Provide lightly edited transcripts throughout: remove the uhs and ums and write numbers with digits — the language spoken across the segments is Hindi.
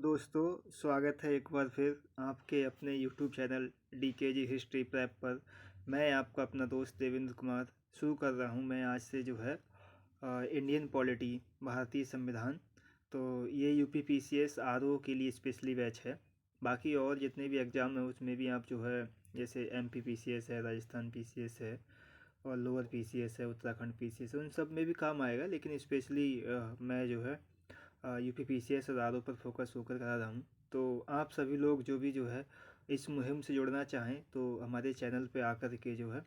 दोस्तों, स्वागत है एक बार फिर आपके अपने YouTube channel DKG history prep पर। मैं आपका अपना दोस्त देवेंद्र कुमार शुरू कर रहा हूं। मैं आज से जो है इंडियन पॉलिटी, भारतीय संविधान, तो ये UPPCS RO के लिए स्पेशली बैच है। बाकी और जितने भी एग्ज़ाम हैं उसमें भी आप जो है, जैसे MP PCS है, राजस्थान PCS है और लोअर PCS है, उत्तराखंड PCS है, उन सब में भी काम आएगा। लेकिन स्पेशली मैं जो है UPPCS और RO पर फोकस होकर करा रहा हूँ। तो आप सभी लोग जो है इस मुहिम से जुड़ना चाहें तो हमारे चैनल पे आकर के जो है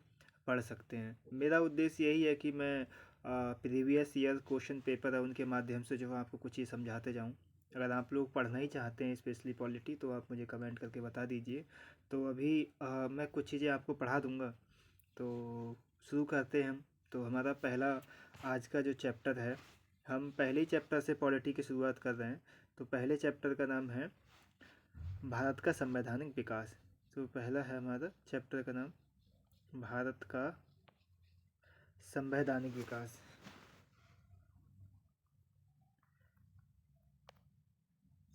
पढ़ सकते हैं। मेरा उद्देश्य यही है कि मैं प्रीवियस ईयर क्वेश्चन पेपर है उनके माध्यम से जो है आपको कुछ चीज़ समझाते जाऊँ। अगर आप लोग पढ़ना ही चाहते हैं स्पेशली पॉलिटी, तो आप मुझे कमेंट करके बता दीजिए। तो अभी मैं कुछ चीज़ें आपको पढ़ा दूँगा। तो शुरू करते हैं हम। तो हमारा पहला आज का जो चैप्टर है, हम पहले ही चैप्टर से पॉलिटी की शुरुआत कर रहे हैं। तो पहले चैप्टर का नाम है भारत का संवैधानिक विकास। तो पहला है हमारा चैप्टर का नाम भारत का संवैधानिक विकास।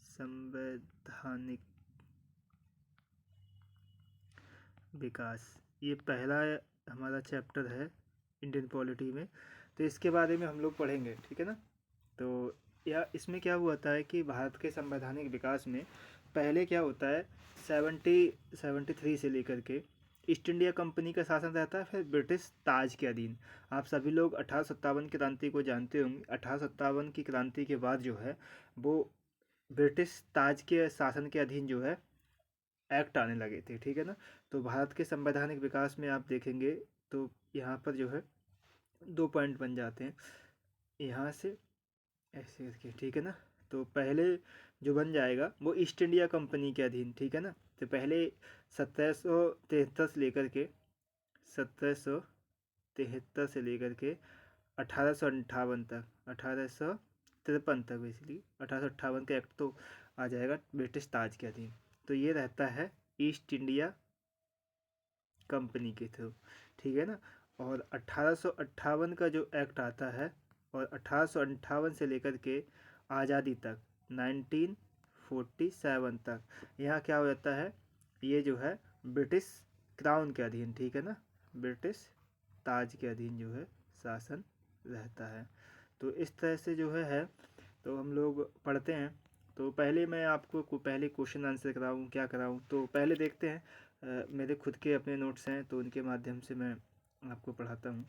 संवैधानिक विकास, ये पहला हमारा चैप्टर है इंडियन पॉलिटी में। तो इसके बारे में हम लोग पढ़ेंगे, ठीक है ना। तो या इसमें क्या हुआ है कि भारत के संवैधानिक विकास में पहले क्या होता है, 73 से लेकर के ईस्ट इंडिया कंपनी का शासन रहता है, फिर ब्रिटिश ताज के अधीन। आप सभी लोग 1857 की क्रांति को जानते होंगे। 1857 की क्रांति के बाद जो है वो ब्रिटिश ताज के शासन के अधीन जो है एक्ट आने लगे थे, ठीक है ना। तो भारत के संवैधानिक विकास में आप देखेंगे तो यहाँ पर जो है 2 पॉइंट बन जाते हैं यहाँ से ऐसे करके, ठीक है ना। तो पहले जो बन जाएगा वो ईस्ट इंडिया कंपनी के अधीन, ठीक है ना। तो पहले 1773 से लेकर के 1773 से लेकर के 1858 तक, 1853 तक, बेसिकली 1858 का एक्ट तो आ जाएगा ब्रिटिश ताज के अधीन। तो ये रहता है ईस्ट इंडिया कंपनी के थ्रू, ठीक है ना। और 1858 का जो एक्ट आता है, और 1858 से लेकर के आज़ादी तक 1947 तक, यहाँ क्या हो जाता है, ये जो है ब्रिटिश क्राउन के अधीन, ठीक है ना, ब्रिटिश ताज के अधीन जो है शासन रहता है। तो इस तरह से जो है तो हम लोग पढ़ते हैं। तो पहले मैं आपको पहले क्वेश्चन आंसर कराऊँ, क्या कराऊँ, तो पहले देखते हैं। मेरे खुद के अपने नोट्स हैं तो उनके माध्यम से मैं आपको पढ़ाता हूँ।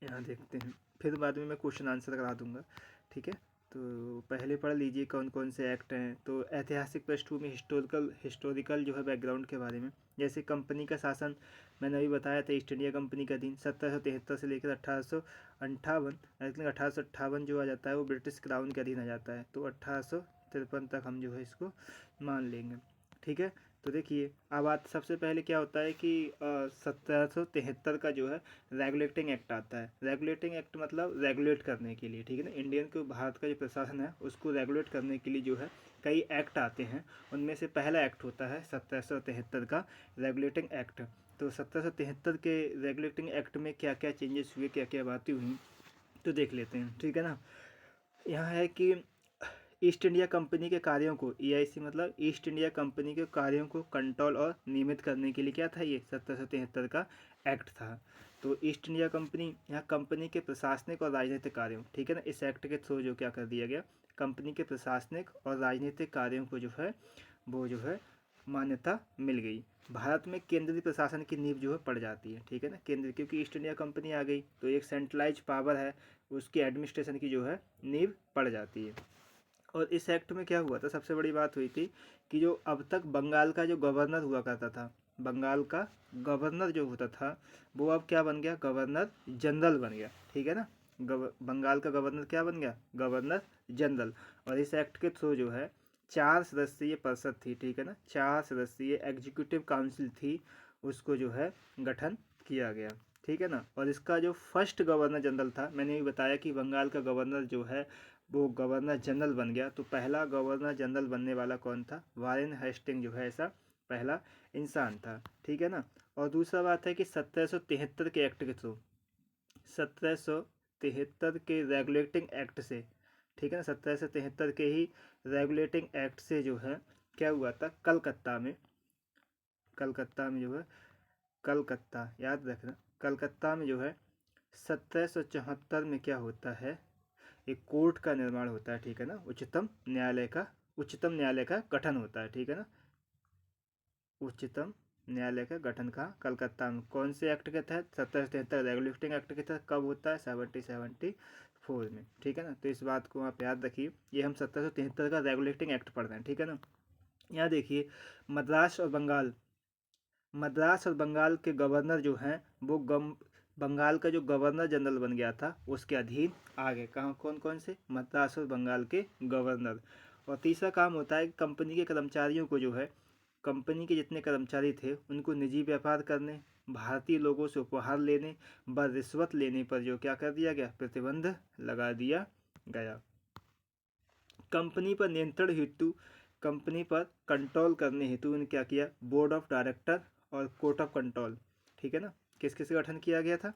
यहाँ देखते हैं, फिर बाद में मैं क्वेश्चन आंसर करा दूँगा, ठीक है। तो पहले पढ़ लीजिए कौन कौन से एक्ट हैं। तो ऐतिहासिक पृष्ठभूमि, हिस्टोरिकल जो है बैकग्राउंड के बारे में, जैसे कंपनी का शासन मैंने अभी बताया था ईस्ट इंडिया कंपनी का अधीन 1773 से लेकर 1858, लेकिन 1858 जो आ जाता है वो ब्रिटिश क्राउन के अधीन आ जाता है। तो 1853 तक हम जो है इसको मान लेंगे, ठीक है। तो देखिए अब सबसे पहले क्या होता है कि 1773 का जो है रेगुलेटिंग एक्ट आता है। रेगुलेटिंग एक्ट मतलब रेगुलेट करने के लिए, ठीक है ना। इंडियन को भारत का जो प्रशासन है उसको रेगुलेट करने के लिए जो है कई एक्ट आते हैं। उनमें से पहला एक्ट होता है 1773 का रेगुलेटिंग एक्ट। तो 1773 के रेगुलेटिंग एक्ट में क्या क्या चेंजेस हुए, क्या क्या बातें हुई, तो देख लेते हैं, ठीक है ना। यहाँ है कि ईस्ट इंडिया कंपनी के कार्यों को, EIC मतलब ईस्ट इंडिया कंपनी के कार्यों को कंट्रोल और नियमित करने के लिए क्या था, ये 1773 का एक्ट था। तो ईस्ट इंडिया कंपनी, यहाँ कंपनी के प्रशासनिक और राजनीतिक कार्यों, ठीक है ना, इस एक्ट के थ्रू जो क्या कर दिया गया, कंपनी के प्रशासनिक और राजनीतिक कार्यों को जो है वो जो है मान्यता मिल गई। भारत में केंद्रीय प्रशासन की नींव जो है पड़ जाती है, ठीक है ना। केंद्र, क्योंकि ईस्ट इंडिया कंपनी आ गई तो एक सेंट्रलाइज पावर है, उसकी एडमिनिस्ट्रेशन की जो है नींव पड़ जाती है। और इस एक्ट में क्या हुआ था, सबसे बड़ी बात हुई थी कि जो अब तक बंगाल का जो गवर्नर हुआ करता था, बंगाल का गवर्नर जो होता था वो अब क्या बन गया, गवर्नर जनरल बन गया, ठीक है ना। बंगाल का गवर्नर क्या बन गया, गवर्नर जनरल। और इस एक्ट के थ्रू जो है 4 सदस्यीय परिषद थी, ठीक है ना, 4 सदस्यीय एग्जीक्यूटिव काउंसिल थी, उसको जो है गठन किया गया, ठीक है ना। और इसका जो फर्स्ट गवर्नर जनरल था, मैंने भी बताया कि बंगाल का गवर्नर जो है वो गवर्नर जनरल बन गया। तो पहला गवर्नर जनरल बनने वाला कौन था, वारेन हेस्टिंग जो है ऐसा पहला इंसान था, ठीक है ना। और दूसरा बात है कि 1773 के एक्ट के थ्रू, 1773 के रेगुलेटिंग एक्ट से ठीक है ना। 1773 के ही रेगुलेटिंग एक्ट से जो है क्या हुआ था, कलकत्ता में जो है, कलकत्ता याद रखना, कलकत्ता में जो है 1774 में क्या होता है, एक कोर्ट का निर्माण होता है, ठीक है ना। उच्चतम न्यायालय का गठन होता है, ठीक है ना। उच्चतम न्यायालय का गठन का कलकत्ता में कौन से एक्ट के तहत, 1773 रेगुलेटिंग एक्ट के तहत। कब होता है, 1774 में, ठीक है ना। तो इस बात को आप याद रखिए। ये हम 1773 का रेगुलेटिंग एक्ट पढ़ रहे हैं, ठीक है ना। यहाँ देखिए, मद्रास और बंगाल के गवर्नर जो हैं वो बंगाल का जो गवर्नर जनरल बन गया था उसके अधीन आ गए। कहाँ, कौन कौन से, मद्रास और बंगाल के गवर्नर। और तीसरा काम होता है कंपनी के कर्मचारियों को जो है, कंपनी के जितने कर्मचारी थे उनको निजी व्यापार करने, भारतीय लोगों से उपहार लेने व रिश्वत लेने पर जो क्या कर दिया गया, प्रतिबंध लगा दिया गया। कंपनी पर नियंत्रण हेतु, कंपनी पर कंट्रोल करने हेतु उन्होंने क्या किया, बोर्ड ऑफ डायरेक्टर और कोर्ट ऑफ कंट्रोल, ठीक है ना, किस किस का गठन किया गया था,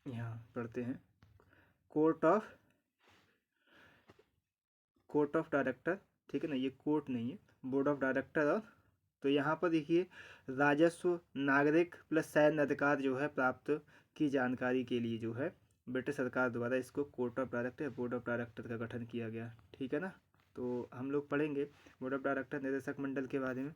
यहाँ पढ़ते हैं। कोर्ट ऑफ डायरेक्टर, ठीक है ना, ये कोर्ट नहीं है, बोर्ड ऑफ डायरेक्टर। और तो यहाँ पर देखिए, राजस्व, नागरिक प्लस सैन्य अधिकार जो है प्राप्त की जानकारी के लिए जो है ब्रिटिश सरकार द्वारा इसको court of director, board of director का गठन किया गया, ठीक है ना। तो हम लोग पढ़ेंगे बोर्ड ऑफ डायरेक्टर, निदेशक मंडल के बारे में।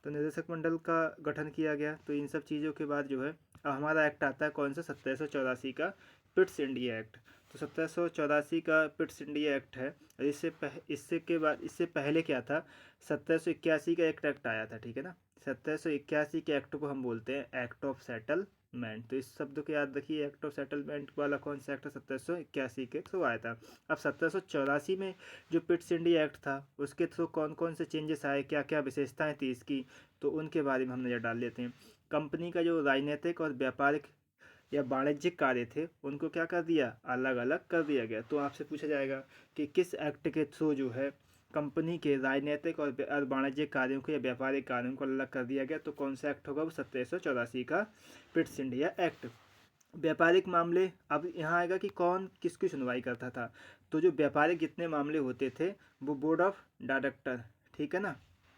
तो निदेशक मंडल का गठन किया गया। तो इन सब चीज़ों के बाद जो है अब हमारा एक्ट आता है कौन सा, 1784 का पिट्स इंडिया एक्ट। तो 1784 का पिट्स इंडिया एक्ट है। इससे पहले क्या था, 1781 का एक एक्ट आया था, ठीक है ना। 1781 के एक्ट को हम बोलते हैं एक्ट ऑफ सेटलमेंट। तो इस शब्द को याद रखिए, एक्ट ऑफ सेटलमेंट वाला कौन सा एक्ट है, 1781 के थ्रू आया था। अब 1784 में जो पिट्स इंडिया एक्ट था उसके थ्रू कौन कौन से चेंजेस आए, क्या क्या विशेषताएं थी इसकी, तो उनके बारे में हम नज़र डाल लेते हैं। कंपनी का जो राजनीतिक और व्यापारिक या वाणिज्यिक कार्य थे उनको क्या कर दिया, अलग अलग कर दिया गया। तो आपसे पूछा जाएगा कि किस एक्ट के थ्रू जो है कंपनी के राजनीतिक और वाणिज्यिक कार्यों को या व्यापारिक कार्यों को अलग कर दिया गया। तो कौन सा एक्ट होगा, वो 1784 का पिट्स इंडिया एक्ट। व्यापारिक मामले, अब यहाँ आएगा कि कौन किसकी सुनवाई करता था। तो जो व्यापारिक जितने मामले होते थे वो बोर्ड ऑफ डायरेक्टर, ठीक है ना,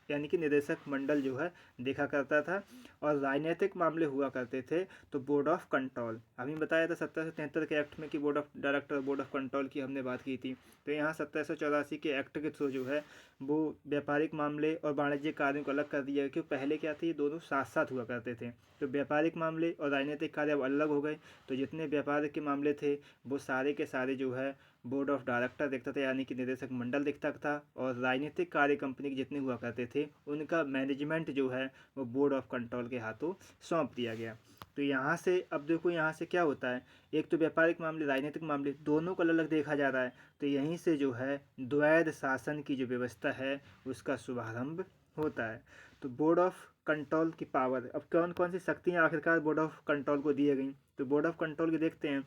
यानी कि निदेशक मंडल जो है देखा करता था। और राजनीतिक मामले हुआ करते थे तो बोर्ड ऑफ कंट्रोल। अभी बताया था 1773 के एक्ट में कि board of director, board of control की हमने बात की थी। तो यहाँ 1784 के एक्ट के थ्रू जो है वो व्यापारिक मामले और वाणिज्यिक कार्यों को अलग कर दिया, क्योंकि पहले क्या थे, ये दोनों साथ साथ हुआ करते थे। तो व्यापारिक मामले और राजनीतिक कार्य अब अलग हो गए। तो जितने व्यापारिक के मामले थे वो सारे के सारे जो है बोर्ड ऑफ डायरेक्टर देखता था, यानी कि निदेशक मंडल देखता था। और राजनीतिक कार्य कंपनी के जितने हुआ करते थे उनका मैनेजमेंट जो है वो बोर्ड ऑफ कंट्रोल के हाथों सौंप दिया गया। तो यहाँ से अब देखो, यहाँ से क्या होता है, एक तो व्यापारिक मामले, राजनीतिक मामले दोनों को अलग अलग देखा जा रहा है। तो यहीं से जो है द्वैध शासन की जो व्यवस्था है उसका शुभारंभ होता है। तो बोर्ड ऑफ कंट्रोल की पावर, अब कौन कौन सी शक्तियाँ आखिरकार बोर्ड ऑफ कंट्रोल को दी गई। तो बोर्ड ऑफ कंट्रोल की देखते हैं,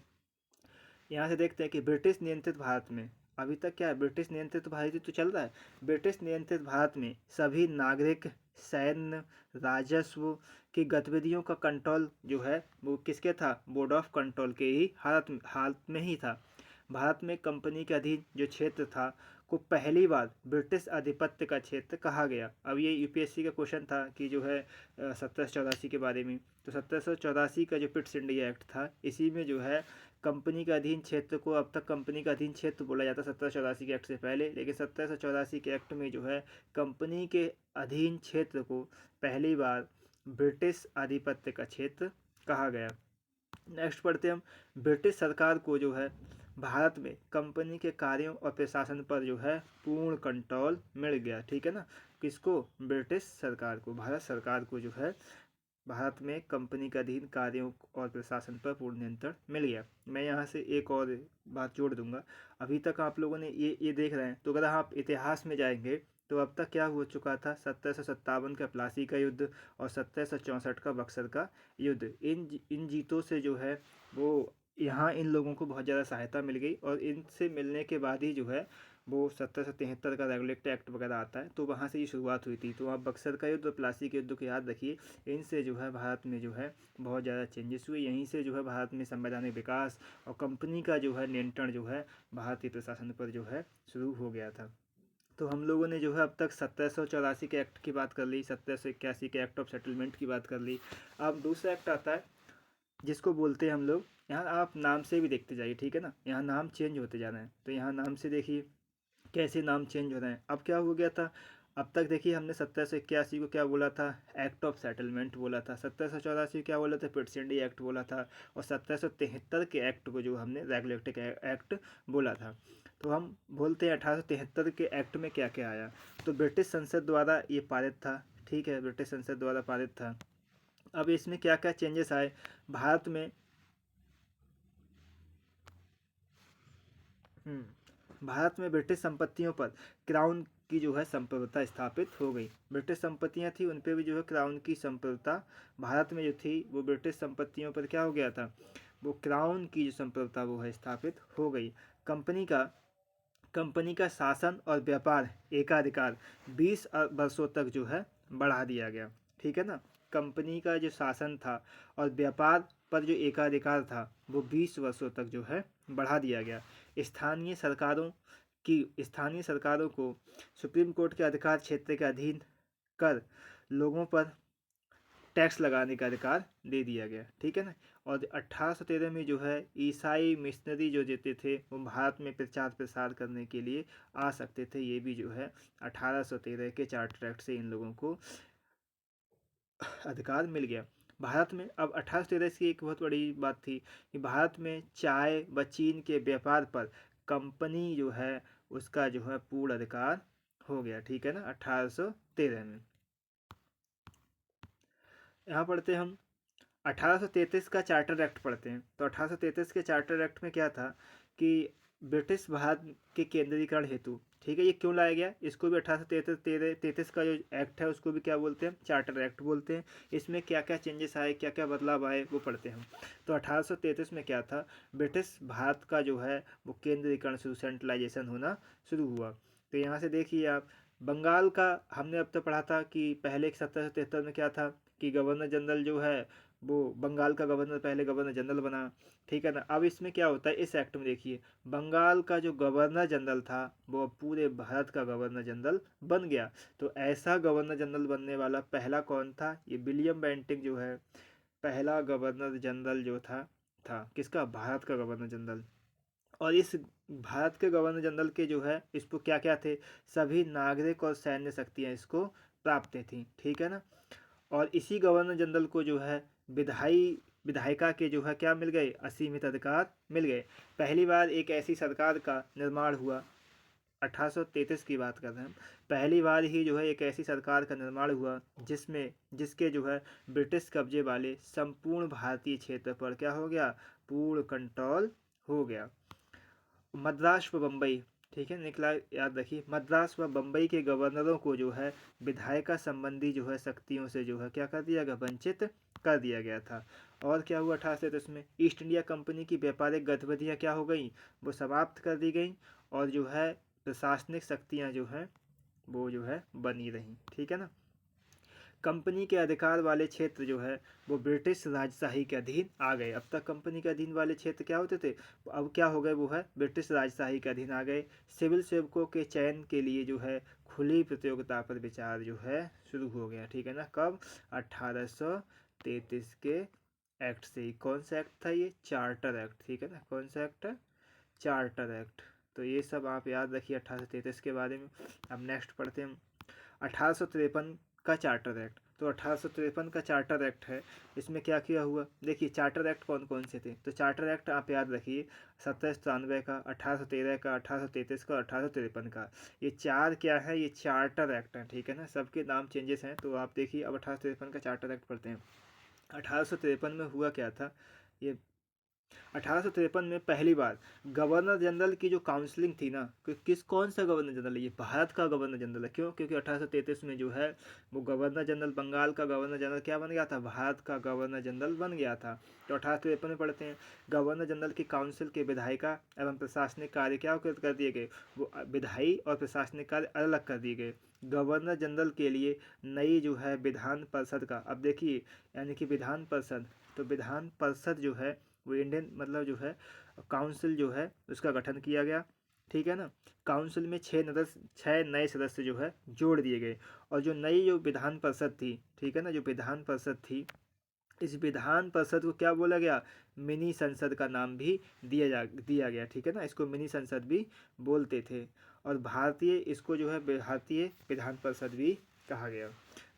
यहाँ से देखते हैं कि ब्रिटिश नियंत्रित भारत में, अभी तक क्या है, ब्रिटिश नियंत्रित भारत ही तो चल रहा है। ब्रिटिश नियंत्रित भारत में सभी नागरिक, सैन्य, राजस्व की गतिविधियों का कंट्रोल जो है वो किसके था, बोर्ड ऑफ कंट्रोल के ही हाथ में ही था। भारत में कंपनी के अधीन जो क्षेत्र था को पहली बार ब्रिटिश आधिपत्य का क्षेत्र कहा गया। अब ये यूपीएससी का क्वेश्चन था कि जो है 1784 के बारे में। तो 1784 का जो पिट्स इंडिया एक्ट था इसी में जो है कंपनी का अधीन क्षेत्र को, अब तक कंपनी का अधीन क्षेत्र बोला जाता 1784 के एक्ट से पहले, लेकिन 1784 के एक्ट में जो है कंपनी के अधीन क्षेत्र को पहली बार ब्रिटिश आधिपत्य का क्षेत्र कहा गया। नेक्स्ट पढ़ते हम, ब्रिटिश सरकार को जो है भारत में कंपनी के कार्यों और प्रशासन पर जो है पूर्ण कंट्रोल मिल गया, ठीक है ना। किसको, ब्रिटिश सरकार को, भारत सरकार को जो है भारत में कंपनी के अधीन कार्यों और प्रशासन पर पूर्ण नियंत्रण मिल गया। मैं यहाँ से एक और बात जोड़ दूंगा, अभी तक आप लोगों ने ये देख रहे हैं, तो अगर आप इतिहास में जाएंगे तो अब तक क्या हो चुका था, 1757 का प्लासी का युद्ध और 1764 का बक्सर का युद्ध। इन जीतों से जो है वो यहाँ इन लोगों को बहुत ज़्यादा सहायता मिल गई, और इनसे मिलने के बाद ही जो है वो 1773 का रेगुलेटरी एक्ट वगैरह आता है, तो वहाँ से ये शुरुआत हुई थी। तो आप बक्सर का युद्ध और प्लासी के युद्ध को याद रखिए, इनसे जो है भारत में जो है बहुत ज़्यादा चेंजेस हुए। यहीं से जो है भारत में संवैधानिक विकास और कंपनी का जो है नियंत्रण जो है भारतीय प्रशासन पर जो है शुरू हो गया था। तो हम लोगों ने जो है अब तक 1784 के एक्ट की बात कर ली, 1781 के एक्ट ऑफ सेटलमेंट की बात कर ली। अब दूसरा एक्ट आता है जिसको बोलते हैं हम लोग, यहाँ आप नाम से भी देखते जाइए, ठीक है ना, यहाँ नाम चेंज होते जा रहे हैं। तो यहाँ नाम से देखिए कैसे नाम चेंज हो रहे हैं। अब क्या हो गया था, अब तक देखिए हमने 1781 को क्या बोला था, एक्ट ऑफ सेटलमेंट बोला था। 1784 क्या बोला था, पिटसैंडी एक्ट बोला था। और 1773 के एक्ट को जो हमने रेगुलेटरी एक्ट बोला था। तो हम बोलते हैं 1873 के एक्ट में क्या क्या आया। तो ब्रिटिश संसद द्वारा ये पारित था, ठीक है, ब्रिटिश संसद द्वारा पारित था। अब इसमें क्या क्या चेंजेस आए भारत में। भारत में ब्रिटिश संपत्तियों पर क्राउन की जो है संप्रभुता स्थापित हो गई। ब्रिटिश संपत्तियां थी उन पर भी जो है क्राउन की संप्रभुता भारत में जो थी वो ब्रिटिश संपत्तियों पर क्या हो गया था, वो क्राउन की जो संप्रभुता वो है स्थापित हो गई। कंपनी का शासन और व्यापार एकाधिकार 20 वर्षों तक जो है बढ़ा दिया गया, ठीक है ना। कंपनी का जो शासन था और व्यापार पर जो एकाधिकार था वो 20 वर्षों तक जो है बढ़ा दिया गया। स्थानीय सरकारों को सुप्रीम कोर्ट के अधिकार क्षेत्र के अधीन कर लोगों पर टैक्स लगाने का अधिकार दे दिया गया, ठीक है ना। और 1813 में जो है ईसाई मिशनरी जो देते थे वो भारत में प्रचार प्रसार करने के लिए आ सकते थे। ये भी जो है 1813 के चार्टर एक्ट से इन लोगों को अधिकार मिल गया। भारत में अब 1813 की एक बहुत बड़ी बात थी कि भारत में चाय व चीन के व्यापार पर कंपनी जो है उसका जो है पूर्ण अधिकार हो गया, ठीक है ना, 1813 में। यहाँ पढ़ते हैं हम 1833 का चार्टर एक्ट पढ़ते हैं। तो 1833 के चार्टर एक्ट में क्या था कि ब्रिटिश भारत के केंद्रीकरण हेतु, ठीक है, ये क्यों लाया गया, इसको भी 1833 का जो एक्ट है उसको भी क्या बोलते हैं, चार्टर एक्ट बोलते हैं। इसमें क्या क्या चेंजेस आए, क्या क्या बदलाव आए वो पढ़ते हैं हम। तो 1833 में क्या था, ब्रिटिश भारत का जो है वो केंद्रीकरण शुरू, सेंट्रलाइजेशन होना शुरू हुआ। तो यहाँ से देखिए आप, बंगाल का हमने अब तक पढ़ा था कि पहले 1773 में क्या था कि गवर्नर जनरल जो है वो बंगाल का गवर्नर पहले गवर्नर जनरल बना, ठीक है ना। अब इसमें क्या होता है, इस एक्ट में देखिए बंगाल का जो गवर्नर जनरल था वो अब पूरे भारत का गवर्नर जनरल बन गया। तो ऐसा गवर्नर जनरल बनने वाला पहला कौन था, ये विलियम बेंटिंक जो है पहला गवर्नर जनरल जो था किसका, भारत का गवर्नर जनरल। और इस भारत के गवर्नर जनरल के जो है इसको क्या क्या थे, सभी नागरिक और सैन्य शक्तियाँ इसको प्राप्त थी, ठीक है ना। और इसी गवर्नर जनरल को जो है विधायिका के जो है क्या मिल गए, असीमित अधिकार मिल गए। पहली बार एक ऐसी सरकार का निर्माण हुआ, 1833 की बात कर रहे हैं हम, पहली बार ही जो है एक ऐसी सरकार का निर्माण हुआ जिसके जो है ब्रिटिश कब्जे वाले संपूर्ण भारतीय क्षेत्र पर क्या हो गया, पूर्ण कंट्रोल हो गया। मद्रास व बम्बई, ठीक है निकला, याद रखिए मद्रास व बम्बई के गवर्नरों को जो है विधायिका संबंधी जो है शक्तियों से जो है क्या कर दिया गया, वंचित कर दिया गया था। और क्या हुआ 1833 में, ईस्ट इंडिया कंपनी की व्यापारिक गतिविधियां क्या हो गई, वो समाप्त कर दी गई। और जो है प्रशासनिक शक्तियां जो है वो जो है बनी रहीं, ठीक है ना। कंपनी के अधिकार वाले क्षेत्र जो है वो ब्रिटिश राजशाही के अधीन आ गए। अब तक कंपनी के अधीन वाले क्षेत्र क्या होते थे, अब क्या हो गए, वो है ब्रिटिश राजशाही के अधीन आ गए। सिविल सेवकों के चयन के लिए जो है खुली प्रतियोगिता पर विचार जो है शुरू हो गया, ठीक है ना। कब, 1833 के एक्ट से ही। कौन सा एक्ट था ये, चार्टर एक्ट, ठीक है ना, कौन सा एक्ट है, चार्टर एक्ट। तो ये सब आप याद रखिए 1833 के बारे में। अब नेक्स्ट पढ़ते हैं 1853 का चार्टर एक्ट। तो 1853 का चार्टर एक्ट है, इसमें क्या किया हुआ, देखिए चार्टर एक्ट कौन कौन से थे। तो चार्टर एक्ट आप याद रखिए 1797 का, 1813 का, 1833 का और 1853 का, ये चार क्या है, ये चार्टर एक्ट है, ठीक है ना। सबके नाम चेंजेस हैं। तो आप देखिए अब 1853 का चार्टर एक्ट पढ़ते हैं। 1853 में हुआ क्या था, ये 1853 में पहली बार गवर्नर जनरल की जो काउंसलिंग थी ना, कि कौन सा गवर्नर जनरल है, ये भारत का गवर्नर जनरल है। क्यों? क्योंकि 1833 में जो है वो गवर्नर जनरल, बंगाल का गवर्नर जनरल क्या बन गया था, भारत का गवर्नर जनरल बन गया था। तो 1853 में पढ़ते हैं, गवर्नर जनरल की काउंसिल के विधायिका एवं प्रशासनिक कार्य क्या कर दिए गए, वो विधायी और प्रशासनिक कार्य अलग कर दिए गए। गवर्नर जनरल के लिए नई जो है विधान परिषद का, अब देखिए यानी कि विधान परिषद, तो विधान परिषद जो है वो इंडियन मतलब जो है काउंसिल जो है उसका गठन किया गया, ठीक है ना। काउंसिल में 6 नए सदस्य जो है जोड़ दिए गए। और जो नई जो विधान परिषद थी, ठीक है ना, जो विधान परिषद थी, इस विधान परिषद को क्या बोला गया, मिनी संसद का नाम भी दिया गया, ठीक है ना। इसको मिनी संसद भी बोलते थे। और भारतीय इसको जो है भारतीय विधान परिषद भी कहा गया।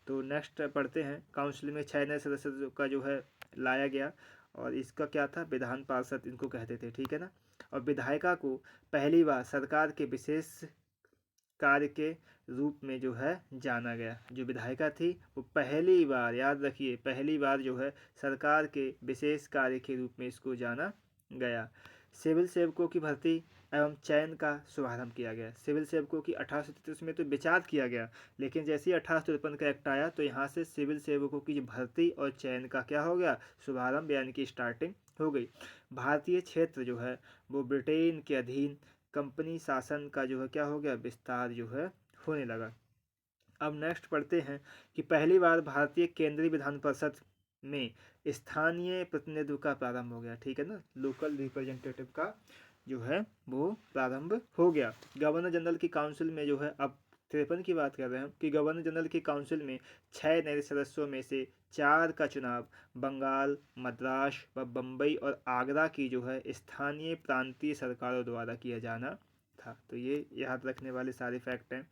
तो नेक्स्ट पढ़ते हैं, काउंसिल में 6 नए सदस्य का जो है लाया गया, और इसका क्या था, विधान पार्षद इनको कहते थे, ठीक है ना। और विधायिका को पहली बार सरकार के विशेष कार्य के रूप में जो है जाना गया। जो विधायिका थी वो पहली बार, याद रखिए, पहली बार जो है सरकार के विशेष कार्य के रूप में इसको जाना गया। सिविल सेवकों की भर्ती एवं चयन का शुभारंभ किया गया। सिविल सेवकों की 1833 में तो विचार किया गया, लेकिन जैसे ही 1853 का एक्ट आया तो यहाँ से सिविल सेवकों की भर्ती और चयन का क्या हो गया, शुभारंभ यानी कि स्टार्टिंग हो गई। भारतीय क्षेत्र जो है वो ब्रिटेन के अधीन कंपनी शासन का जो है क्या हो गया, विस्तार जो है होने लगा। अब नेक्स्ट पढ़ते हैं कि पहली बार भारतीय केंद्रीय विधान परिषद में स्थानीय प्रतिनिधित्व का प्रारंभ हो गया, ठीक है ना, लोकल रिप्रेजेंटेटिव का जो है वो प्रारंभ हो गया। गवर्नर जनरल की काउंसिल में जो है, अब 53 की बात कर रहे हैं, कि गवर्नर जनरल की काउंसिल में 6 नए सदस्यों में से 4 का चुनाव बंगाल, मद्रास व बम्बई और आगरा की जो है स्थानीय प्रांतीय सरकारों द्वारा किया जाना था। तो ये याद रखने वाले सारे फैक्ट हैं।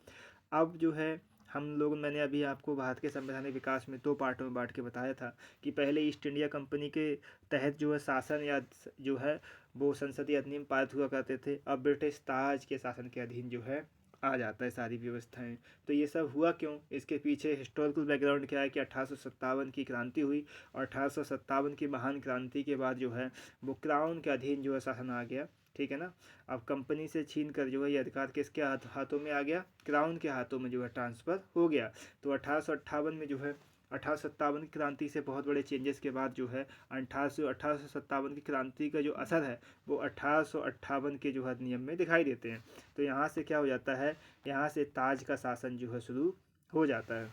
अब जो है हम लोग, मैंने अभी आपको भारत के संवैधानिक विकास में 2 पार्टों में बांट के बताया था कि पहले ईस्ट इंडिया कंपनी के तहत जो है शासन या जो है वो संसदीय अधिनियम पारित हुआ करते थे। अब ब्रिटिश ताज के शासन के अधीन जो है आ जाता है सारी व्यवस्थाएं। तो ये सब हुआ क्यों, इसके पीछे हिस्टोरिकल बैकग्राउंड क्या है कि 1857 की क्रांति हुई, और 1857 की महान क्रांति के बाद जो है वो क्राउन के अधीन जो है शासन आ गया, ठीक है ना। अब कंपनी से छीन कर जो है ये अधिकार किसके हाथों में आ गया, क्राउन के हाथों में जो है ट्रांसफ़र हो गया। तो 1858 में जो है 1857 की क्रांति से बहुत बड़े चेंजेस के बाद जो है 1857 की क्रांति का जो असर है वो 1858 के जो है नियम में दिखाई देते हैं। तो यहाँ से क्या हो जाता है, यहाँ से ताज का शासन जो है शुरू हो जाता है।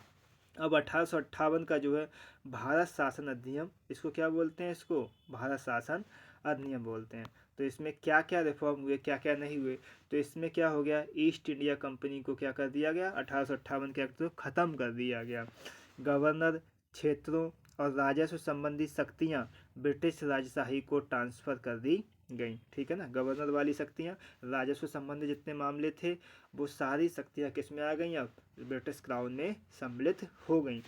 अब 1858 का जो है भारत शासन अधिनियम, इसको क्या बोलते हैं, इसको भारत शासन अधिनियम बोलते हैं। तो इसमें क्या क्या रिफॉर्म हुए, क्या क्या नहीं हुए, तो इसमें क्या हो गया, ईस्ट इंडिया कंपनी को क्या कर दिया गया, 1858 के एक्ट को ख़त्म कर दिया गया। गवर्नर क्षेत्रों और राजस्व संबंधी शक्तियाँ ब्रिटिश राजशाही को ट्रांसफ़र कर दी गई, ठीक है ना। गवर्नर वाली शक्तियाँ, राजस्व संबंधी जितने मामले थे वो सारी शक्तियाँ किस में आ गई, अब ब्रिटिश क्राउन में सम्मिलित हो गई।